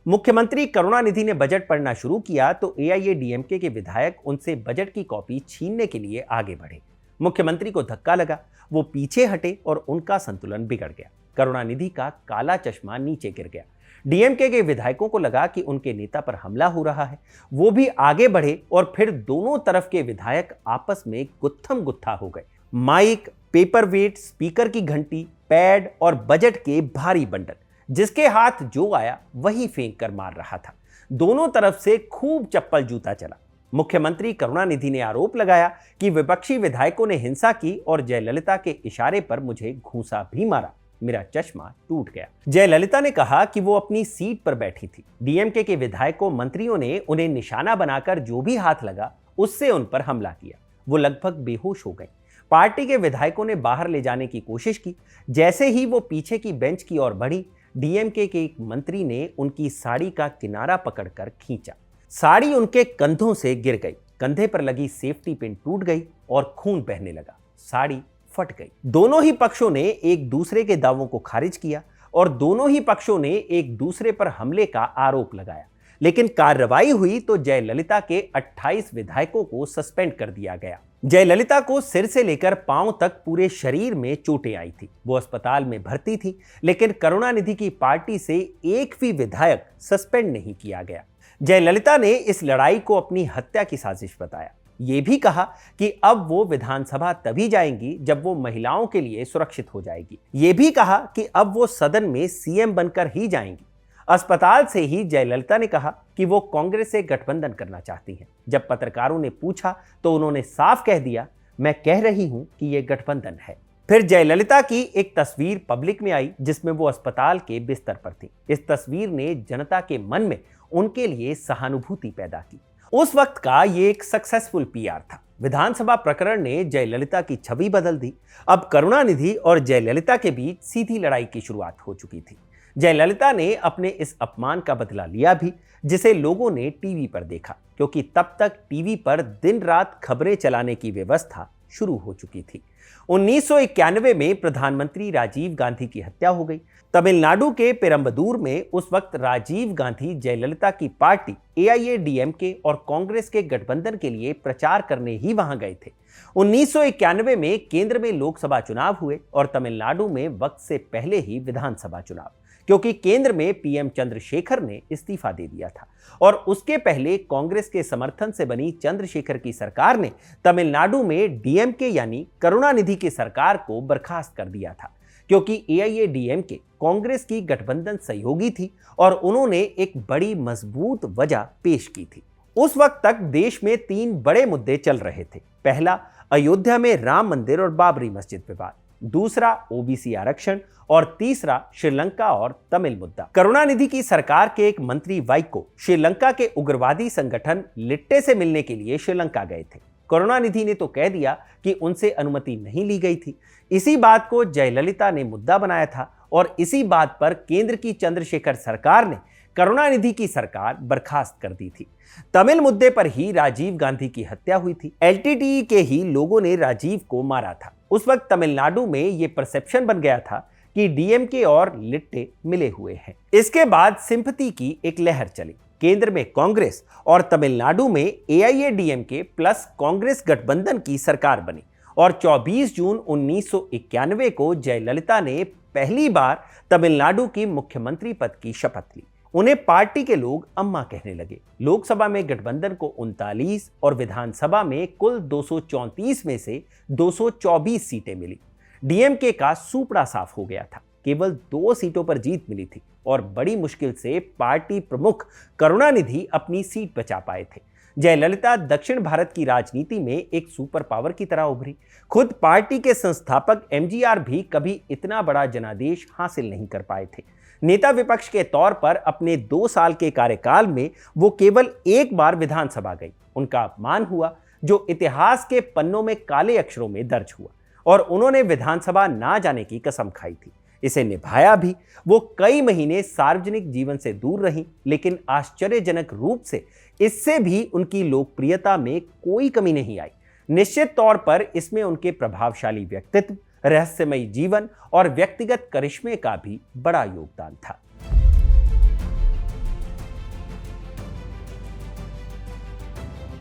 [SPEAKER 1] मुख्यमंत्री करुणानिधि ने बजट पढ़ना शुरू किया तो एआईएडीएमके के विधायक उनसे बजट की कॉपी छीनने के लिए आगे बढ़े। मुख्यमंत्री को धक्का लगा, वो पीछे हटे और उनका संतुलन बिगड़ गया। करुणानिधि का काला चश्मा नीचे गिर गया। डीएमके के विधायकों को लगा कि उनके नेता पर हमला हो रहा है। वो भी आगे बढ़े और फिर दोनों तरफ के विधायक आपस में गुत्थम गुत्था हो गए। माइक, पेपरवेट, स्पीकर की घंटी, पैड और बजट के भारी बंडल, जिसके हाथ जो आया वही फेंक कर मार रहा था। दोनों तरफ से खूब चप्पल जूता चला। मुख्यमंत्री करुणानिधि ने आरोप लगाया कि विपक्षी विधायकों ने हिंसा की और जयललिता के इशारे पर मुझे घूंसा भी मारा। मेरा चश्मा टूट गया। जयललिता ने कहा कि वो अपनी सीट पर बैठी थी। डीएमके के विधायकों, मंत्रियों ने उन्हें निशाना बनाकर जो भी हाथ लगा उससे उन पर हमला किया। वो लगभग बेहोश हो गए। पार्टी के विधायकों ने बाहर ले जाने की कोशिश की। जैसे ही वो पीछे की बेंच की ओर बढ़ी, डीएमके के एक मंत्री ने उनकी साड़ी का किनारा पकड़कर खींचा। साड़ी उनके कंधों से गिर गई। कंधे पर लगी सेफ्टी पिन टूट गई और खून बहने लगा। साड़ी फट गई। दोनों ही पक्षों ने एक दूसरे के दावों को खारिज किया और दोनों ही पक्षों ने एक दूसरे पर हमले का आरोप लगाया। लेकिन कार्रवाई हुई तो जयललिता के 28 विधायकों को सस्पेंड कर दिया गया। जयललिता को सिर से लेकर पांव तक पूरे शरीर में चोटें आई थी। वो अस्पताल में भर्ती थी, लेकिन करुणानिधि की पार्टी से एक भी विधायक सस्पेंड नहीं किया गया। जयललिता ने इस लड़ाई को अपनी हत्या की साजिश बताया। ये भी कहा कि अब वो विधानसभा तभी जाएंगी जब वो महिलाओं के लिए सुरक्षित हो जाएगी। ये भी कहा कि अब वो सदन में सीएम बनकर ही जाएंगी। अस्पताल से ही जयललिता ने कहा कि वो कांग्रेस से गठबंधन करना चाहती हैं। जब पत्रकारों ने पूछा तो उन्होंने साफ कह दिया, मैं कह रही हूं कि ये गठबंधन है। फिर जयललिता की एक तस्वीर पब्लिक में आई जिसमें वो अस्पताल के बिस्तर पर थी। इस तस्वीर ने जनता के मन में उनके लिए सहानुभूति पैदा की उस वक्त का ये एक सक्सेसफुल पीआर था। विधानसभा प्रकरण ने जयललिता की छवि बदल दी। अब करुणानिधि और जयललिता के बीच सीधी लड़ाई की शुरुआत हो चुकी थी। जयललिता ने अपने इस अपमान का बदला लिया भी, जिसे लोगों ने टीवी पर देखा, क्योंकि तब तक टीवी पर दिन रात खबरें चलाने की व्यवस्था शुरू हो चुकी थी। 1991 में प्रधानमंत्री राजीव गांधी की हत्या हो गई। तमिलनाडु के पेरंबदूर में उस वक्त राजीव गांधी जयललिता की पार्टी AIADMK और कांग्रेस के गठबंधन के लिए प्रचार करने ही वहां गए थे। 1991 में केंद्र में लोकसभा चुनाव हुए और तमिलनाडु में वक्त से पहले ही विधानसभा चुनाव, क्योंकि केंद्र में PM चंद्रशेखर ने इस्तीफा दे दिया था और उसके पहले कांग्रेस के समर्थन से बनी चंद्रशेखर की सरकार ने तमिलनाडु में DMK यानी करुणानिधि की सरकार को बर्खास्त कर दिया था, क्योंकि AIADMK कांग्रेस की गठबंधन सहयोगी थी और उन्होंने एक बड़ी मजबूत वजह पेश की थी। उस वक्त तक देश में 3 बड़े मुद्दे चल रहे थे। पहला, अयोध्या में राम मंदिर और बाबरी मस्जिद विवाद। दूसरा, OBC आरक्षण और तीसरा, श्रीलंका और तमिल मुद्दा। करुणानिधि की सरकार के एक मंत्री वाइको श्रीलंका के उग्रवादी संगठन लिट्टे से मिलने के लिए श्रीलंका गए थे। करुणानिधि ने तो कह दिया कि उनसे अनुमति नहीं ली गई थी। इसी बात को जयललिता ने मुद्दा बनाया था और इसी बात पर केंद्र की चंद्रशेखर सरकार ने करुणानिधि की सरकार बर्खास्त कर दी थी। तमिल मुद्दे पर ही राजीव गांधी की हत्या हुई थी। LTTE के ही लोगों ने राजीव को मारा था। उस वक्त तमिलनाडु में यह परसेप्शन बन गया था कि DMK और लिट्टे मिले हुए हैं। इसके बाद सिंपैथी की एक लहर चली। केंद्र में कांग्रेस और तमिलनाडु में AIADMK प्लस कांग्रेस गठबंधन की सरकार बनी और 24 जून 1991 को जयललिता ने पहली बार तमिलनाडु की मुख्यमंत्री पद की शपथ ली। उन्हें पार्टी के लोग अम्मा कहने लगे। लोकसभा में गठबंधन को 39 और विधानसभा में कुल 234 में से 224 सीटें मिली। DMK का सूपड़ा साफ हो गया था। केवल 2 सीटों पर जीत मिली थी और बड़ी मुश्किल से पार्टी प्रमुख करुणानिधि अपनी सीट बचा पाए थे। जयललिता दक्षिण भारत की राजनीति में एक सुपर पावर की तरह उभरी। खुद पार्टी के संस्थापक MGR भी कभी इतना बड़ा जनादेश हासिल नहीं कर पाए थे। नेता विपक्ष के तौर पर अपने 2 साल के कार्यकाल में वो केवल एक बार विधानसभा गई। उनका अपमान हुआ, जो इतिहास के पन्नों में काले अक्षरों में दर्ज हुआ, और उन्होंने विधानसभा ना जाने की कसम खाई थी। इसे निभाया भी। वो कई महीने सार्वजनिक जीवन से दूर रहीं, लेकिन आश्चर्यजनक रूप से इससे भी उनकी लोकप्रियता में कोई कमी नहीं आई। निश्चित तौर पर इसमें उनके प्रभावशाली व्यक्तित्व, रहस्यमयी जीवन और व्यक्तिगत करिश्मे का भी बड़ा योगदान था।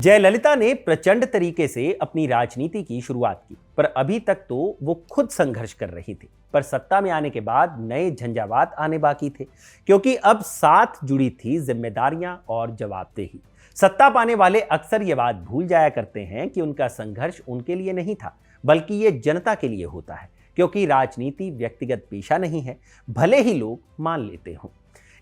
[SPEAKER 1] जयललिता ने प्रचंड तरीके से अपनी राजनीति की शुरुआत की, पर अभी तक तो वो खुद संघर्ष कर रही थी। पर सत्ता में आने के बाद नए झंझावात आने बाकी थे, क्योंकि अब साथ जुड़ी थी जिम्मेदारियां और जवाबदेही। सत्ता पाने वाले अक्सर ये बात भूल जाया करते हैं कि उनका संघर्ष उनके लिए नहीं था, बल्कि ये जनता के लिए होता है, क्योंकि राजनीति व्यक्तिगत पेशा नहीं है, भले ही लोग मान लेते हों।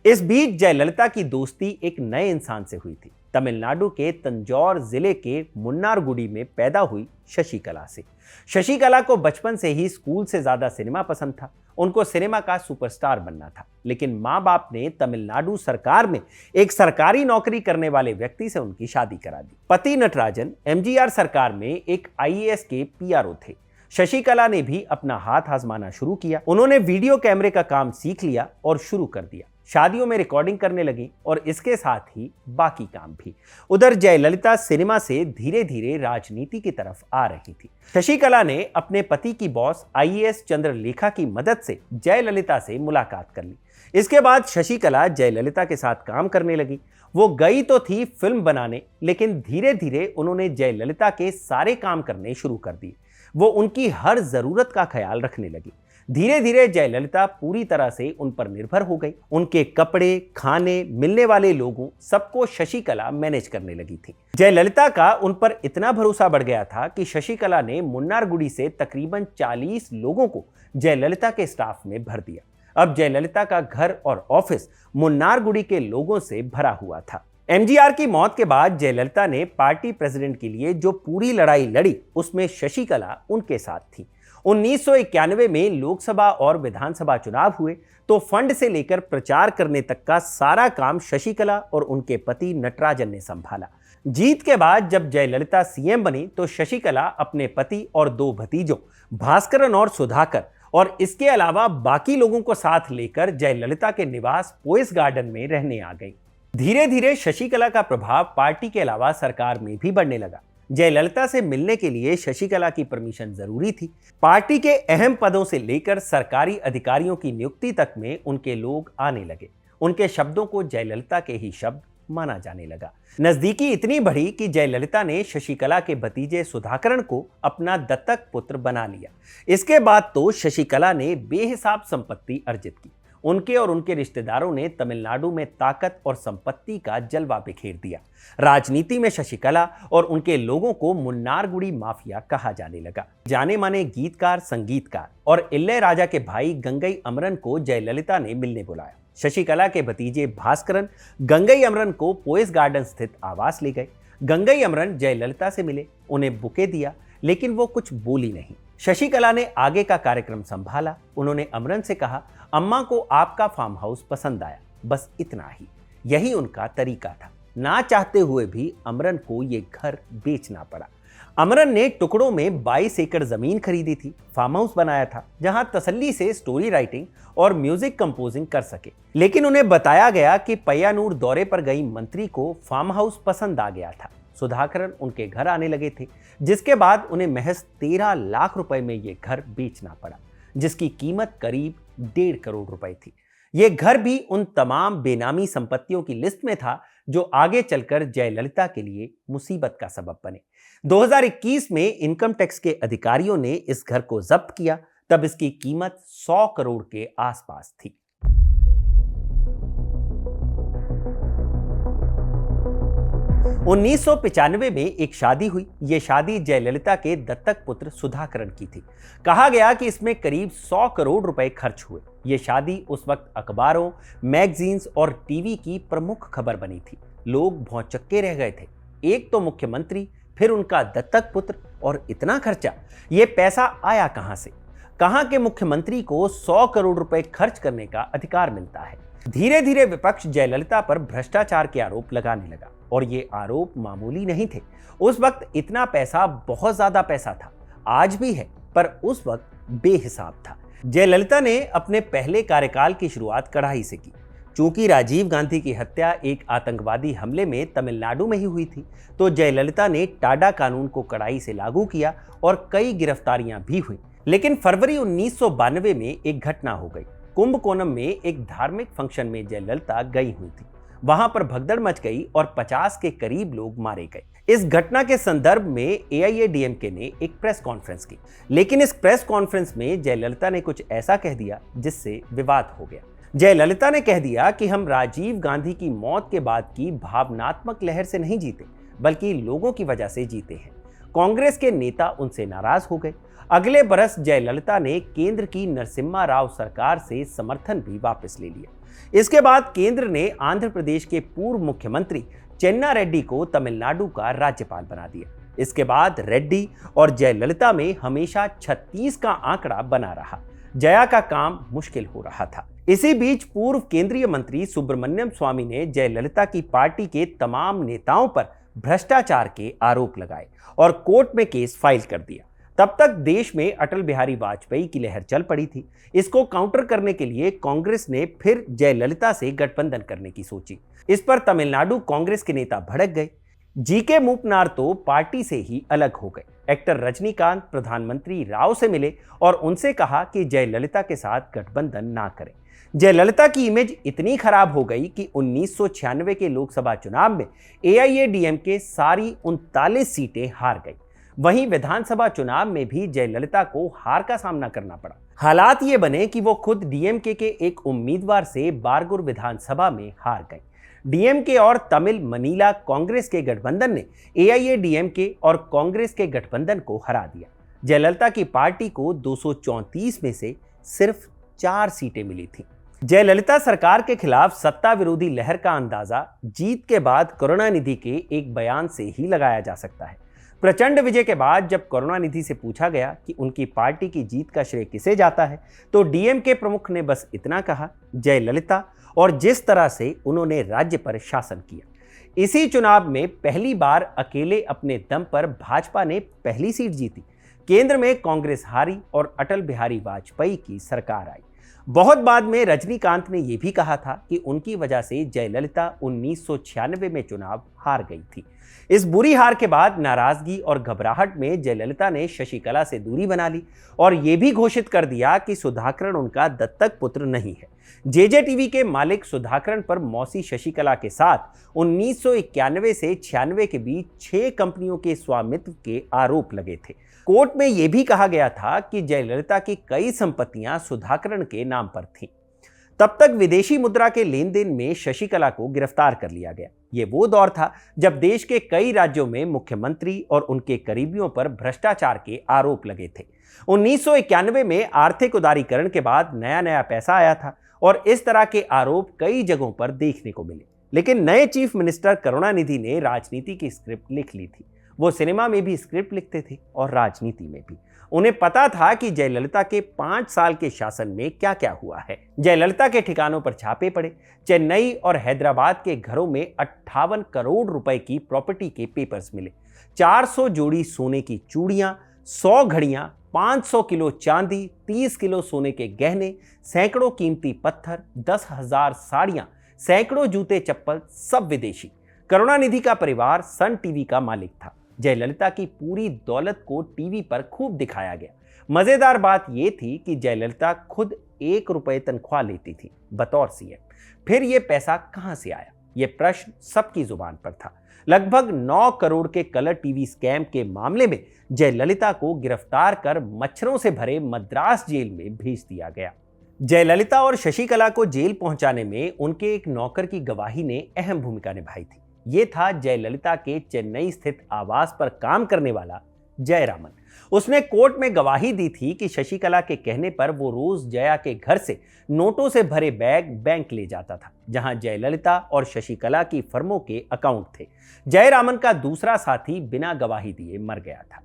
[SPEAKER 1] इस बीच जयललिता की दोस्ती एक नए इंसान से हुई थी। तमिलनाडु के तंजौर जिले के मुन्नारगुडी में पैदा हुई शशिकला से। शशिकला को बचपन से ही स्कूल से ज्यादा सिनेमा पसंद था। उनको सिनेमा का सुपरस्टार बनना था, लेकिन माँ बाप ने तमिलनाडु सरकार में एक सरकारी नौकरी करने वाले व्यक्ति से उनकी शादी करा दी। पति नटराजन MGR सरकार में एक IAS के PRO थे। शशिकला ने भी अपना हाथ आजमाना शुरू किया। उन्होंने वीडियो कैमरे का काम सीख लिया और शुरू कर दिया। शादियों में रिकॉर्डिंग करने लगी और इसके साथ ही बाकी काम भी। उधर जयललिता सिनेमा से धीरे धीरे राजनीति की तरफ आ रही थी। शशिकला ने अपने पति की बॉस IAS चंद्रलेखा की मदद से जयललिता से मुलाकात कर ली। इसके बाद शशिकला जयललिता के साथ काम करने लगी। वो गई तो थी फिल्म बनाने, लेकिन धीरे धीरे उन्होंने जयललिता के सारे काम करने शुरू कर दिए। वो उनकी हर जरूरत का ख्याल रखने लगी। धीरे धीरे जयललिता पूरी तरह से उन पर निर्भर हो गई। उनके कपड़े, खाने, मिलने वाले लोगों सबको शशिकला मैनेज करने लगी थी। जयललिता का उन पर इतना भरोसा बढ़ गया था कि शशिकला ने मुन्नारगुडी से तकरीबन 40 लोगों को जयललिता के स्टाफ में भर दिया। अब जयललिता का घर और ऑफिस मुन्नारगुडी के लोगों से भरा हुआ था। MGR की मौत के बाद जयललिता ने पार्टी प्रेसिडेंट के लिए जो पूरी लड़ाई लड़ी, उसमें शशिकला उनके साथ थी। 1991 में लोकसभा और विधानसभा चुनाव हुए तो फंड से लेकर प्रचार करने तक का सारा काम शशिकला और उनके पति नटराजन ने संभाला। जीत के बाद जब जयललिता सीएम बनी तो शशिकला अपने पति और 2 भतीजों भास्करन और सुधाकर और इसके अलावा बाकी लोगों को साथ लेकर जयललिता के निवास पोइस गार्डन में रहने आ गई। धीरे धीरे शशिकला का प्रभाव पार्टी के अलावा सरकार में भी बढ़ने लगा। जयललिता से मिलने के लिए शशिकला की परमिशन जरूरी थी। पार्टी के अहम पदों से लेकर सरकारी अधिकारियों की नियुक्ति तक में उनके लोग आने लगे। उनके शब्दों को जयललिता के ही शब्द माना जाने लगा। नजदीकी इतनी बढ़ी कि जयललिता ने शशिकला के भतीजे सुधाकरण को अपना दत्तक पुत्र बना लिया। इसके बाद तो शशिकला ने बेहिसाब संपत्ति अर्जित की। उनके और उनके रिश्तेदारों ने तमिलनाडु में ताकत और संपत्ति का जलवा बिखेर दिया। राजनीति में शशिकला और उनके लोगों को मुन्नारगुड़ी माफिया कहा जाने लगा। जाने माने गीतकार, संगीतकार और इलैयाराजा के भाई गंगई अमरन को जयललिता ने मिलने बुलाया। शशिकला के भतीजे भास्करन गंगई अमरन को पोइस गार्डन स्थित आवास ले गए। गंगई अमरन जयललिता से मिले, उन्हें बुके दिया, लेकिन वो कुछ बोली नहीं। शशिकला ने आगे का कार्यक्रम संभाला। उन्होंने अमरन से कहा, अम्मा को आपका फार्म हाउस पसंद आया, बस इतना ही। यही उनका तरीका था। ना चाहते हुए भी अमरन को ये घर बेचना पड़ा। अमरन ने टुकड़ों में 22 एकड़ जमीन खरीदी थी, फार्म हाउस बनाया था जहां तसल्ली से स्टोरी राइटिंग और म्यूजिक कंपोजिंग कर सके। लेकिन उन्हें बताया गया कि पय्यानूर दौरे पर गई मंत्री को फार्म हाउस पसंद आ गया था। सुधाकरण उनके घर आने लगे थे, जिसके बाद उन्हें महज 13 लाख रुपए में यह घर बेचना पड़ा, जिसकी कीमत करीब 1.5 करोड़ रुपए थी। यह घर भी उन तमाम बेनामी संपत्तियों की लिस्ट में था जो आगे चलकर जयललिता के लिए मुसीबत का सबब बने। 2021 में इनकम टैक्स के अधिकारियों ने इस घर को जब्त किया, तब इसकी कीमत 100 करोड़ के आसपास थी। उन्नीस में एक शादी हुई। यह शादी जयललिता के दत्तक पुत्र सुधाकरण की थी। कहा गया कि इसमें करीब 100 करोड़ रुपए खर्च हुए। यह शादी उस वक्त अखबारों, मैगजीन्स और टीवी की प्रमुख खबर बनी थी। लोग भौंचक्के रह गए थे। एक तो मुख्यमंत्री, फिर उनका दत्तक पुत्र, और इतना खर्चा। यह पैसा आया कहां से? कहां के मुख्यमंत्री को 100 करोड़ रुपए खर्च करने का अधिकार मिलता है? धीरे धीरे विपक्ष जयललिता पर भ्रष्टाचार के आरोप लगाने लगा, और ये आरोप मामूली नहीं थे। उस वक्त इतना पैसा बहुत ज्यादा पैसा था, आज भी है, पर उस वक्त बेहिसाब था। जयललिता ने अपने पहले कार्यकाल की शुरुआत कड़ाई से की। चूंकि राजीव गांधी की हत्या एक आतंकवादी हमले में तमिलनाडु में ही हुई थी, तो जयललिता ने टाडा कानून को कड़ाई से लागू किया और कई गिरफ्तारियां भी हुई। लेकिन फरवरी 1992 में एक घटना हो गई। कुंभकोणम में एक धार्मिक फंक्शन में जयललिता गई हुई थी। वहां पर भगदड़ मच गई और 50 के करीब लोग मारे गए। इस घटना के संदर्भ में AIADMK ने एक प्रेस कॉन्फ्रेंस की, लेकिन इस प्रेस कॉन्फ्रेंस में जयललिता ने कुछ ऐसा कह दिया जिससे विवाद हो गया। जयललिता ने कह दिया कि हम राजीव गांधी की मौत के बाद की भावनात्मक लहर से नहीं जीते, बल्कि लोगों की वजह से जीते हैं। कांग्रेस के नेता उनसे नाराज हो गए। अगले बरस जयललिता ने केंद्र की नरसिम्हा राव सरकार से समर्थन भी वापस ले लिया। इसके बाद केंद्र ने आंध्र प्रदेश के पूर्व मुख्यमंत्री चेन्ना रेड्डी को तमिलनाडु का राज्यपाल बना दिया। इसके बाद रेड्डी और जयललिता में हमेशा 36 का आंकड़ा बना रहा। जया का काम मुश्किल हो रहा था। इसी बीच पूर्व केंद्रीय मंत्री सुब्रमण्यम स्वामी ने जयललिता की पार्टी के तमाम नेताओं पर भ्रष्टाचार के आरोप लगाए और कोर्ट में केस फाइल कर दिया। तब तक देश में अटल बिहारी वाजपेयी की लहर चल पड़ी थी। इसको काउंटर करने के लिए कांग्रेस ने फिर जयललिता से गठबंधन करने की सोची। इस पर तमिलनाडु कांग्रेस के नेता भड़क गए। जीके मूपनार तो पार्टी से ही अलग हो गए। एक्टर रजनीकांत प्रधानमंत्री राव से मिले और उनसे कहा कि जयललिता के साथ गठबंधन ना करें। जयललिता की इमेज इतनी खराब हो गई कि 1996 के लोकसभा चुनाव में AIADMK सारी 39 सीटें हार गई। वहीं विधानसभा चुनाव में भी जयललिता को हार का सामना करना पड़ा। हालात ये बने कि वो खुद DMK के एक उम्मीदवार से बारगुर विधानसभा में हार गए। DMK और तमिल मनीला कांग्रेस के गठबंधन ने AIADMK और कांग्रेस के गठबंधन को हरा दिया। जयललिता की पार्टी को 234 में से सिर्फ 4 सीटें मिली थी। जयललिता सरकार के खिलाफ सत्ता विरोधी लहर का अंदाजा जीत के बाद करुणानिधि के एक बयान से ही लगाया जा सकता है। प्रचंड विजय के बाद जब करुणानिधि से पूछा गया कि उनकी पार्टी की जीत का श्रेय किसे जाता है, तो डीएमके प्रमुख ने बस इतना कहा, जयललिता और जिस तरह से उन्होंने राज्य पर शासन किया। इसी चुनाव में पहली बार अकेले अपने दम पर भाजपा ने पहली सीट जीती। केंद्र में कांग्रेस हारी और अटल बिहारी वाजपेयी की सरकार आई। बहुत बाद में रजनीकांत ने यह भी कहा था कि उनकी वजह से जयललिता 1996 में चुनाव हार गई थी। इस बुरी हार के बाद नाराजगी और घबराहट में जयललिता ने शशिकला से दूरी बना ली और यह भी घोषित कर दिया कि सुधाकरण उनका दत्तक पुत्र नहीं है। जेजेटीवी के मालिक सुधाकरण पर मौसी शशिकला के साथ 1991 से 96 के बीच 6 कंपनियों के स्वामित्व के आरोप लगे थे। कोर्ट में यह भी कहा गया था कि जयललिता की कई संपत्तियां सुधाकरण के नाम पर थीं। तब तक विदेशी मुद्रा के लेन देन में शशिकला को गिरफ्तार कर लिया गया। यह वो दौर था जब देश के कई राज्यों में मुख्यमंत्री और उनके करीबियों पर भ्रष्टाचार के आरोप लगे थे। 1991 में आर्थिक उदारीकरण के बाद नया नया पैसा आया था और इस तरह के आरोप कई जगहों पर देखने को मिले। लेकिन नए चीफ मिनिस्टर करुणानिधि ने राजनीति की स्क्रिप्ट लिख ली थी। वो सिनेमा में भी स्क्रिप्ट लिखते थे और राजनीति में भी। उन्हें पता था कि जयललिता के 5 साल के शासन में क्या क्या हुआ है। जयललिता के ठिकानों पर छापे पड़े। चेन्नई और हैदराबाद के घरों में 58 करोड़ रुपए की प्रॉपर्टी के पेपर्स मिले। 400 जोड़ी सोने की चूड़ियां, 100 घड़ियां, 500 किलो चांदी, 30 किलो सोने के गहने, सैकड़ों कीमती पत्थर, 10,000 साड़ियां, सैकड़ों जूते चप्पल, सब विदेशी। करुणानिधि का परिवार सन टीवी का मालिक था। जयललिता की पूरी दौलत को टीवी पर खूब दिखाया गया। मजेदार बात यह थी कि जयललिता खुद 1 रुपए तनख्वाह लेती थी बतौर सीएम। फिर यह पैसा कहां से आया, यह प्रश्न सबकी जुबान पर था। लगभग 9 करोड़ के कलर टीवी स्कैम के मामले में जयललिता को गिरफ्तार कर मच्छरों से भरे मद्रास जेल में भेज दिया गया। जयललिता और शशिकला को जेल पहुंचाने में उनके एक नौकर की गवाही ने अहम भूमिका निभाई थी। ये था जयललिता के चेन्नई स्थित आवास पर काम करने वाला जयरामन। उसने कोर्ट में गवाही दी थी कि शशिकला के कहने पर वो रोज जया के घर से नोटों से भरे बैग बैंक ले जाता था, जहां जयललिता और शशिकला की फर्मों के अकाउंट थे। जयरामन का दूसरा साथी बिना गवाही दिए मर गया था।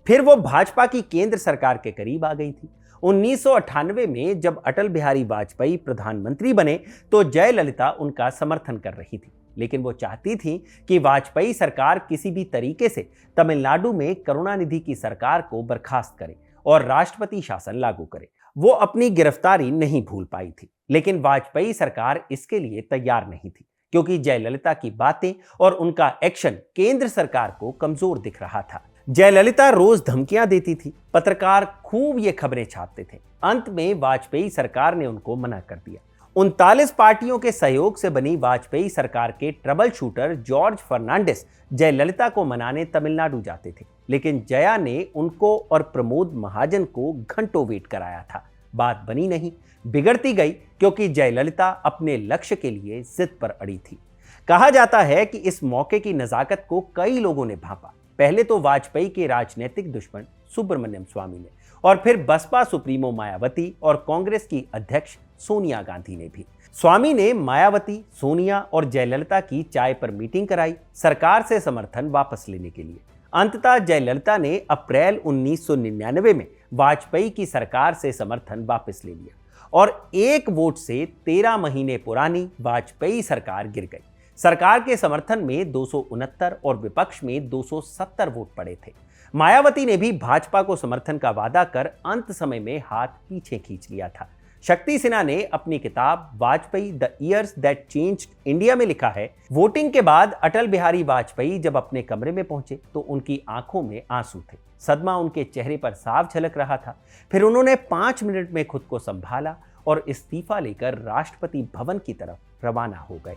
[SPEAKER 1] फिर वो भाजपा की केंद्र सरकार के करीब आ गई थी। 1998 में जब अटल बिहारी वाजपेयी प्रधानमंत्री बने तो जयललिता उनका समर्थन कर रही थी, लेकिन वो चाहती थी कि वाजपेयी सरकार किसी भी तरीके से तमिलनाडु में करुणानिधि की सरकार को बर्खास्त करे और राष्ट्रपति शासन लागू करे। वो अपनी गिरफ्तारी नहीं भूल पाई थी, लेकिन वाजपेयी सरकार इसके लिए तैयार नहीं थी, क्योंकि जयललिता की बातें और उनका एक्शन केंद्र सरकार को कमजोर दिख रहा था। जयललिता रोज धमकियां देती थी, पत्रकार खूब ये खबरें छापते थे। अंत में वाजपेयी सरकार ने उनको मना कर दिया। 39 पार्टियों के सहयोग से बनी वाजपेयी सरकार के ट्रबल शूटर जॉर्ज फर्नांडिस जयललिता को मनाने तमिलनाडु जाते थे, लेकिन जया ने उनको और प्रमोद महाजन को घंटों वेट कराया था। बात बनी नहीं, बिगड़ती गई, क्योंकि जयललिता अपने लक्ष्य के लिए जिद पर अड़ी थी। कहा जाता है कि इस मौके की नजाकत को कई लोगों ने भांपा। पहले तो वाजपेयी के राजनीतिक दुश्मन सुब्रमण्यम स्वामी ने, और फिर बसपा सुप्रीमो मायावती और कांग्रेस की अध्यक्ष सोनिया गांधी ने भी। स्वामी ने मायावती, सोनिया और जयललिता की चाय पर मीटिंग कराई, सरकार से समर्थन वापस लेने के लिए। अंततः जयललिता ने अप्रैल 1999 में वाजपेयी की सरकार से समर्थन वापस ले लिया और 1 वोट से 13 महीने पुरानी वाजपेयी सरकार गिर गई। सरकार के समर्थन में 269 और विपक्ष में 270 वोट पड़े थे। मायावती ने भी भाजपा को समर्थन का वादा कर अंत समय में हाथ पीछे खींच लिया था। शक्ति सिन्हा ने अपनी किताब Vajpayee the years that changed India में लिखा है, वोटिंग के बाद अटल बिहारी वाजपेयी जब अपने कमरे में पहुंचे तो उनकी आंखों में आंसू थे। सदमा उनके चेहरे पर साफ झलक रहा था। फिर उन्होंने 5 मिनट में खुद को संभाला और इस्तीफा लेकर राष्ट्रपति भवन की तरफ रवाना हो गए।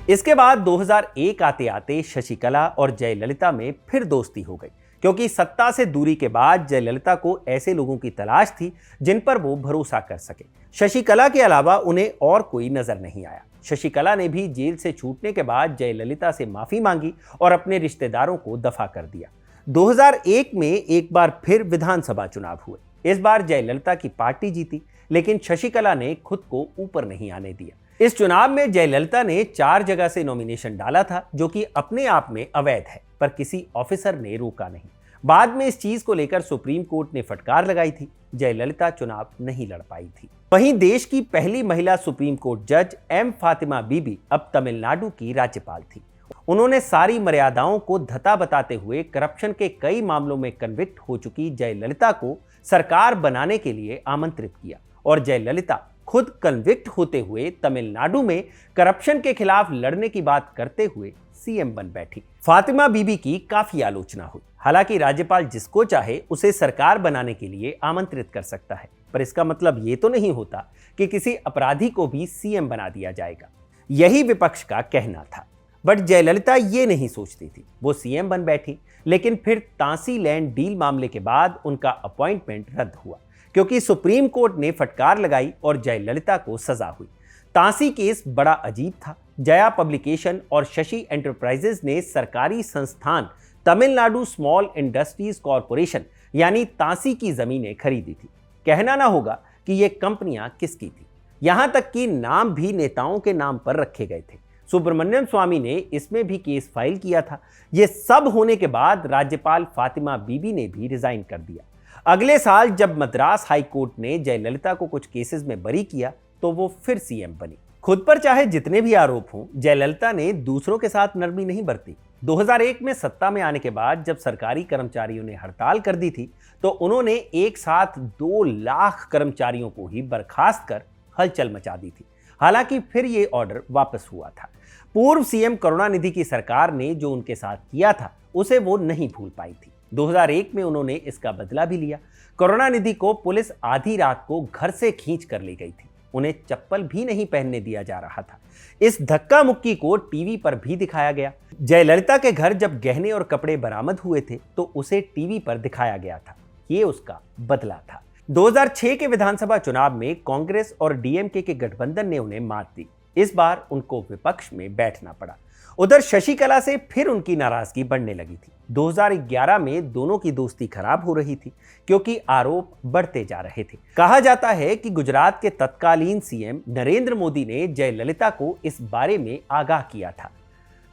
[SPEAKER 1] इसके बाद 2001 आते आते शशिकला और जयललिता में फिर दोस्ती हो गई, क्योंकि सत्ता से दूरी के बाद जयललिता को ऐसे लोगों की तलाश थी जिन पर वो भरोसा कर सके। शशिकला के अलावा उन्हें और कोई नजर नहीं आया। शशिकला ने भी जेल से छूटने के बाद जयललिता से माफी मांगी और अपने रिश्तेदारों को दफा कर दिया। 2001 में एक बार फिर विधानसभा चुनाव हुए। इस बार जयललिता की पार्टी जीती, लेकिन शशिकला ने खुद को ऊपर नहीं आने दिया। इस चुनाव में जयललिता ने 4 जगह से नॉमिनेशन डाला था, जो कि अपने आप में अवैध है, पर किसी ऑफिसर ने रोका नहीं। बाद में इस चीज को लेकर सुप्रीम कोर्ट ने फटकार लगाई थी। जयललिता चुनाव नहीं लड़ पाई थी। वहीं देश की पहली महिला सुप्रीम कोर्ट जज एम फातिमा बीबी अब तमिलनाडु की राज्यपाल थी। उन्होंने सारी मर्यादाओं को धता बताते हुए करप्शन के कई मामलों में कन्विक्ट हो चुकी जयललिता को सरकार बनाने के लिए आमंत्रित किया और जयललिता खुद कन्विक्ट होते हुए तमिलनाडु में करप्शन के खिलाफ लड़ने की बात करते हुए सीएम बन बैठी। फातिमा बीबी की काफी आलोचना हुई। हालांकि राज्यपाल जिसको चाहे उसे सरकार बनाने के लिए आमंत्रित कर सकता है, पर इसका मतलब ये तो नहीं होता कि किसी अपराधी को भी सीएम बना दिया जाएगा। यही विपक्ष का कहना था। बट जयललिता ये नहीं सोचती थी। वो सीएम बन बैठी, लेकिन फिर तांसी लैंड डील मामले के बाद उनका अपॉइंटमेंट रद्द हुआ, क्योंकि सुप्रीम कोर्ट ने फटकार लगाई और जयललिता को सजा हुई। तांसी केस बड़ा अजीब था। जया पब्लिकेशन और शशि एंटरप्राइजेज ने सरकारी संस्थान तमिलनाडु स्मॉल इंडस्ट्रीज कॉरपोरेशन यानी तांसी की जमीनें खरीदी थी। कहना ना होगा कि ये कंपनियां किसकी थी। यहां तक कि नाम भी नेताओं के नाम पर रखे गए थे। सुब्रमण्यम स्वामी ने इसमें भी केस फाइल किया था। यह सब होने के बाद राज्यपाल फातिमा बीबी ने भी रिजाइन कर दिया। अगले साल जब मद्रास हाई कोर्ट ने जयललिता को कुछ केसेस में बरी किया तो वो फिर सीएम बनी। खुद पर चाहे जितने भी आरोप हों, जयललिता ने दूसरों के साथ नरमी नहीं बरती। 2001 में सत्ता में आने के बाद जब सरकारी कर्मचारियों ने हड़ताल कर दी थी तो उन्होंने एक साथ 2 लाख कर्मचारियों को ही बर्खास्त कर हलचल मचा दी थी। हालांकि फिर ये ऑर्डर वापस हुआ था। पूर्व सीएम करुणानिधि की सरकार ने जो उनके साथ किया था उसे वो नहीं भूल पाई थी। 2001 में उन्होंने इसका बदला भी लिया। करुणानिधि को पुलिस आधी रात को घर से खींच कर ले गई थी। उन्हें चप्पल भी नहीं पहनने दिया जा रहा था। इस धक्का मुक्की को टीवी पर भी दिखाया गया। जयललिता के घर जब गहने और कपड़े बरामद हुए थे तो उसे टीवी पर दिखाया गया था। ये उसका बदला था। 2006 के विधानसभा चुनाव में कांग्रेस और डीएमके के गठबंधन ने उन्हें मात दी। इस बार उनको विपक्ष में बैठना पड़ा। उधर शशिकला से फिर उनकी नाराजगी बढ़ने लगी थी। 2011 में दोनों की दोस्ती खराब हो रही थी क्योंकि आरोप बढ़ते जा रहे थे। कहा जाता है कि गुजरात के तत्कालीन सीएम नरेंद्र मोदी ने जयललिता को इस बारे में आगाह किया था।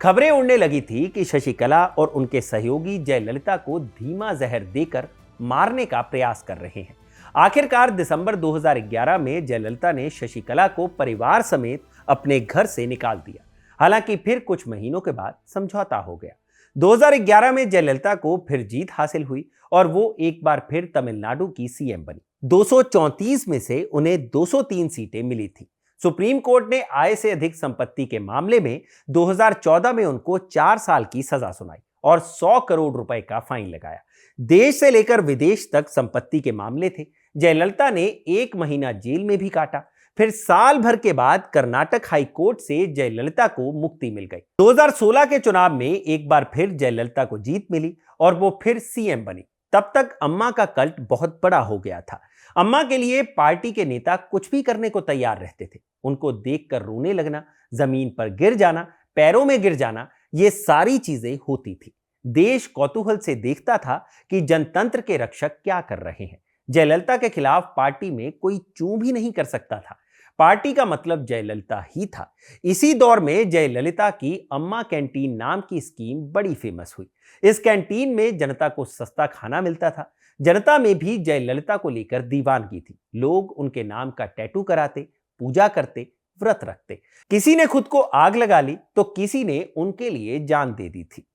[SPEAKER 1] खबरें उड़ने लगी थी कि शशिकला और उनके सहयोगी जयललिता को धीमा जहर देकर मारने का प्रयास कर रहे हैं। आखिरकार दिसंबर 2011 में जयललिता ने शशिकला को परिवार समेत अपने घर से निकाल दिया। हालांकि फिर कुछ महीनों के बाद समझौता हो गया। 2011 में जयललिता को फिर जीत हासिल हुई और वो एक बार फिर तमिलनाडु की सीएम बनी। 234 में से उन्हें 203 सीटें मिली थी। सुप्रीम कोर्ट ने आय से अधिक संपत्ति के मामले में 2014 में उनको 4 साल की सजा सुनाई और 100 करोड़ रुपए का फाइन लगाया। देश से लेकर विदेश तक संपत्ति के मामले थे। जयललिता ने 1 महीना जेल में भी काटा। फिर साल भर के बाद कर्नाटक हाई कोर्ट से जयललिता को मुक्ति मिल गई। 2016 के चुनाव में एक बार फिर जयललिता को जीत मिली और वो फिर सीएम बनी। तब तक अम्मा का कल्ट बहुत बड़ा हो गया था। अम्मा के लिए पार्टी के नेता कुछ भी करने को तैयार रहते थे। उनको देखकर रोने लगना, जमीन पर गिर जाना, पैरों में गिर जाना, ये सारी चीजें होती थी। देश कौतूहल से देखता था कि जनतंत्र के रक्षक क्या कर रहे हैं। जयललिता के खिलाफ पार्टी में कोई चूं भी नहीं कर सकता था। पार्टी का मतलब जयललिता ही था। इसी दौर में जयललिता की अम्मा कैंटीन नाम की स्कीम बड़ी फेमस हुई। इस कैंटीन में जनता को सस्ता खाना मिलता था। जनता में भी जयललिता को लेकर दीवानगी थी। लोग उनके नाम का टैटू कराते, पूजा करते, व्रत रखते। किसी ने खुद को आग लगा ली तो किसी ने उनके लिए जान दे दी थी।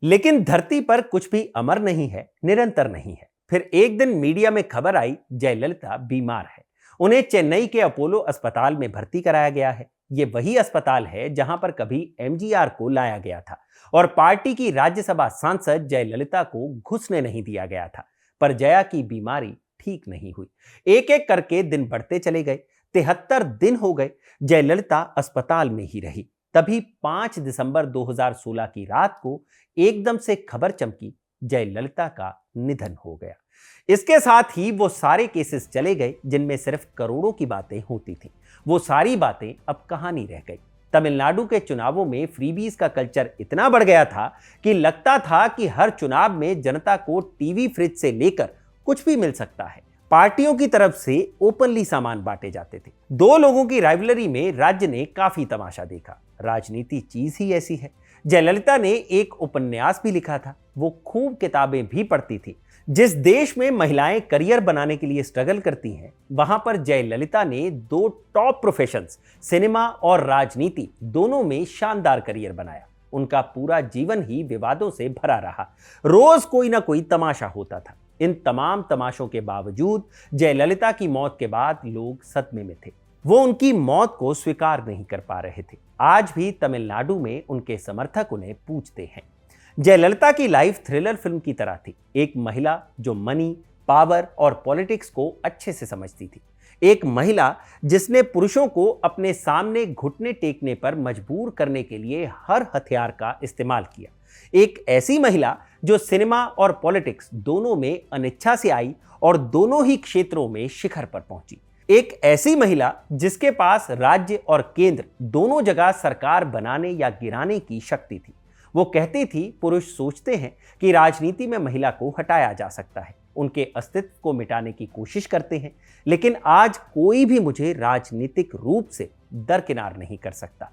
[SPEAKER 1] लेकिन धरती पर कुछ भी अमर नहीं है, निरंतर नहीं है। फिर एक दिन मीडिया में खबर आई जयललिता बीमार है। उन्हें चेन्नई के अपोलो अस्पताल में भर्ती कराया गया है। ये वही अस्पताल है जहां पर कभी एमजीआर को लाया गया था और पार्टी की राज्यसभा सांसद जयललिता को घुसने नहीं दिया गया था। पर जया की बीमारी ठीक नहीं हुई। एक एक करके दिन बढ़ते चले गए। 73 दिन हो गए। जयललिता अस्पताल में ही रही। तभी 5 दिसंबर 2016 की रात को एकदम से खबर चमकी, जयललिता का निधन हो गया। इसके साथ ही वो सारे केसेस चले गए जिनमें सिर्फ करोड़ों की बातें होती थी। वो सारी बातें अब कहानी रह गई। तमिलनाडु के चुनावों में फ्रीबीज का कल्चर इतना बढ़ गया था कि लगता था कि हर चुनाव में जनता को टीवी फ्रिज से लेकर कुछ भी मिल सकता है। पार्टियों की तरफ से ओपनली सामान बांटे जाते थे। दो लोगों की राइवलरी में राज्य ने काफी तमाशा देखा। राजनीति चीज ही ऐसी है। जयललिता ने एक उपन्यास भी लिखा था। वो खूब किताबें भी पढ़ती थी। जिस देश में महिलाएं करियर बनाने के लिए स्ट्रगल करती हैं, वहां पर जयललिता ने दो टॉप प्रोफेशंस, सिनेमा और राजनीति, दोनों में शानदार करियर बनाया। उनका पूरा जीवन ही विवादों से भरा रहा। रोज कोई ना कोई तमाशा होता था। इन तमाम तमाशों के बावजूद जयललिता की मौत के बाद लोग सदमे में थे। वो उनकी मौत को स्वीकार नहीं कर पा रहे थे। आज भी तमिलनाडु में उनके समर्थक उन्हें पूछते हैं। जयललिता की लाइफ थ्रिलर फिल्म की तरह थी। एक महिला जो मनी, पावर और पॉलिटिक्स को अच्छे से समझती थी। एक महिला जिसने पुरुषों को अपने सामने घुटने टेकने पर मजबूर करने के लिए हर हथियार का इस्तेमाल किया। एक ऐसी महिला जो सिनेमा और पॉलिटिक्स दोनों में अनिच्छा से आई और दोनों ही क्षेत्रों में शिखर पर पहुंची। एक ऐसी महिला जिसके पास राज्य और केंद्र दोनों जगह सरकार बनाने या गिराने की शक्ति थी। वो कहती थी, पुरुष सोचते हैं कि राजनीति में महिला को हटाया जा सकता है, उनके अस्तित्व को मिटाने की कोशिश करते हैं, लेकिन आज कोई भी मुझे राजनीतिक रूप से दरकिनार नहीं कर सकता।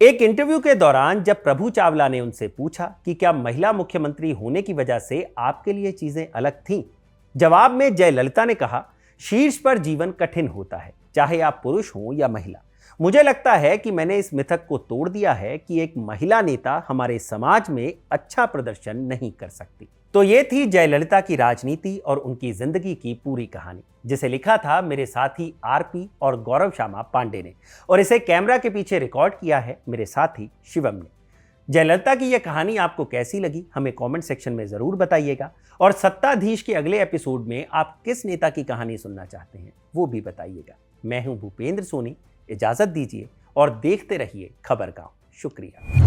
[SPEAKER 1] एक इंटरव्यू के दौरान जब प्रभु चावला ने उनसे पूछा कि क्या महिला मुख्यमंत्री होने की वजह से आपके लिए चीजें अलग थीं, जवाब में जयललिता ने कहा, शीर्ष पर जीवन कठिन होता है, चाहे आप पुरुष हो या महिला। मुझे लगता है कि मैंने इस मिथक को तोड़ दिया है कि एक महिला नेता हमारे समाज में अच्छा प्रदर्शन नहीं कर सकती। तो ये थी जयललिता की राजनीति और उनकी जिंदगी की पूरी कहानी, जिसे लिखा था मेरे साथी आरपी और गौरव श्यामा पांडे ने, और इसे कैमरा के पीछे रिकॉर्ड किया है मेरे साथी शिवम ने। जयललिता की यह कहानी आपको कैसी लगी हमें कमेंट सेक्शन में जरूर बताइएगा, और सत्ताधीश के अगले एपिसोड में आप किस नेता की कहानी सुनना चाहते हैं वो भी बताइएगा। मैं हूं भूपेंद्र सोनी, इजाजत दीजिए और देखते रहिए खबरगांव। शुक्रिया।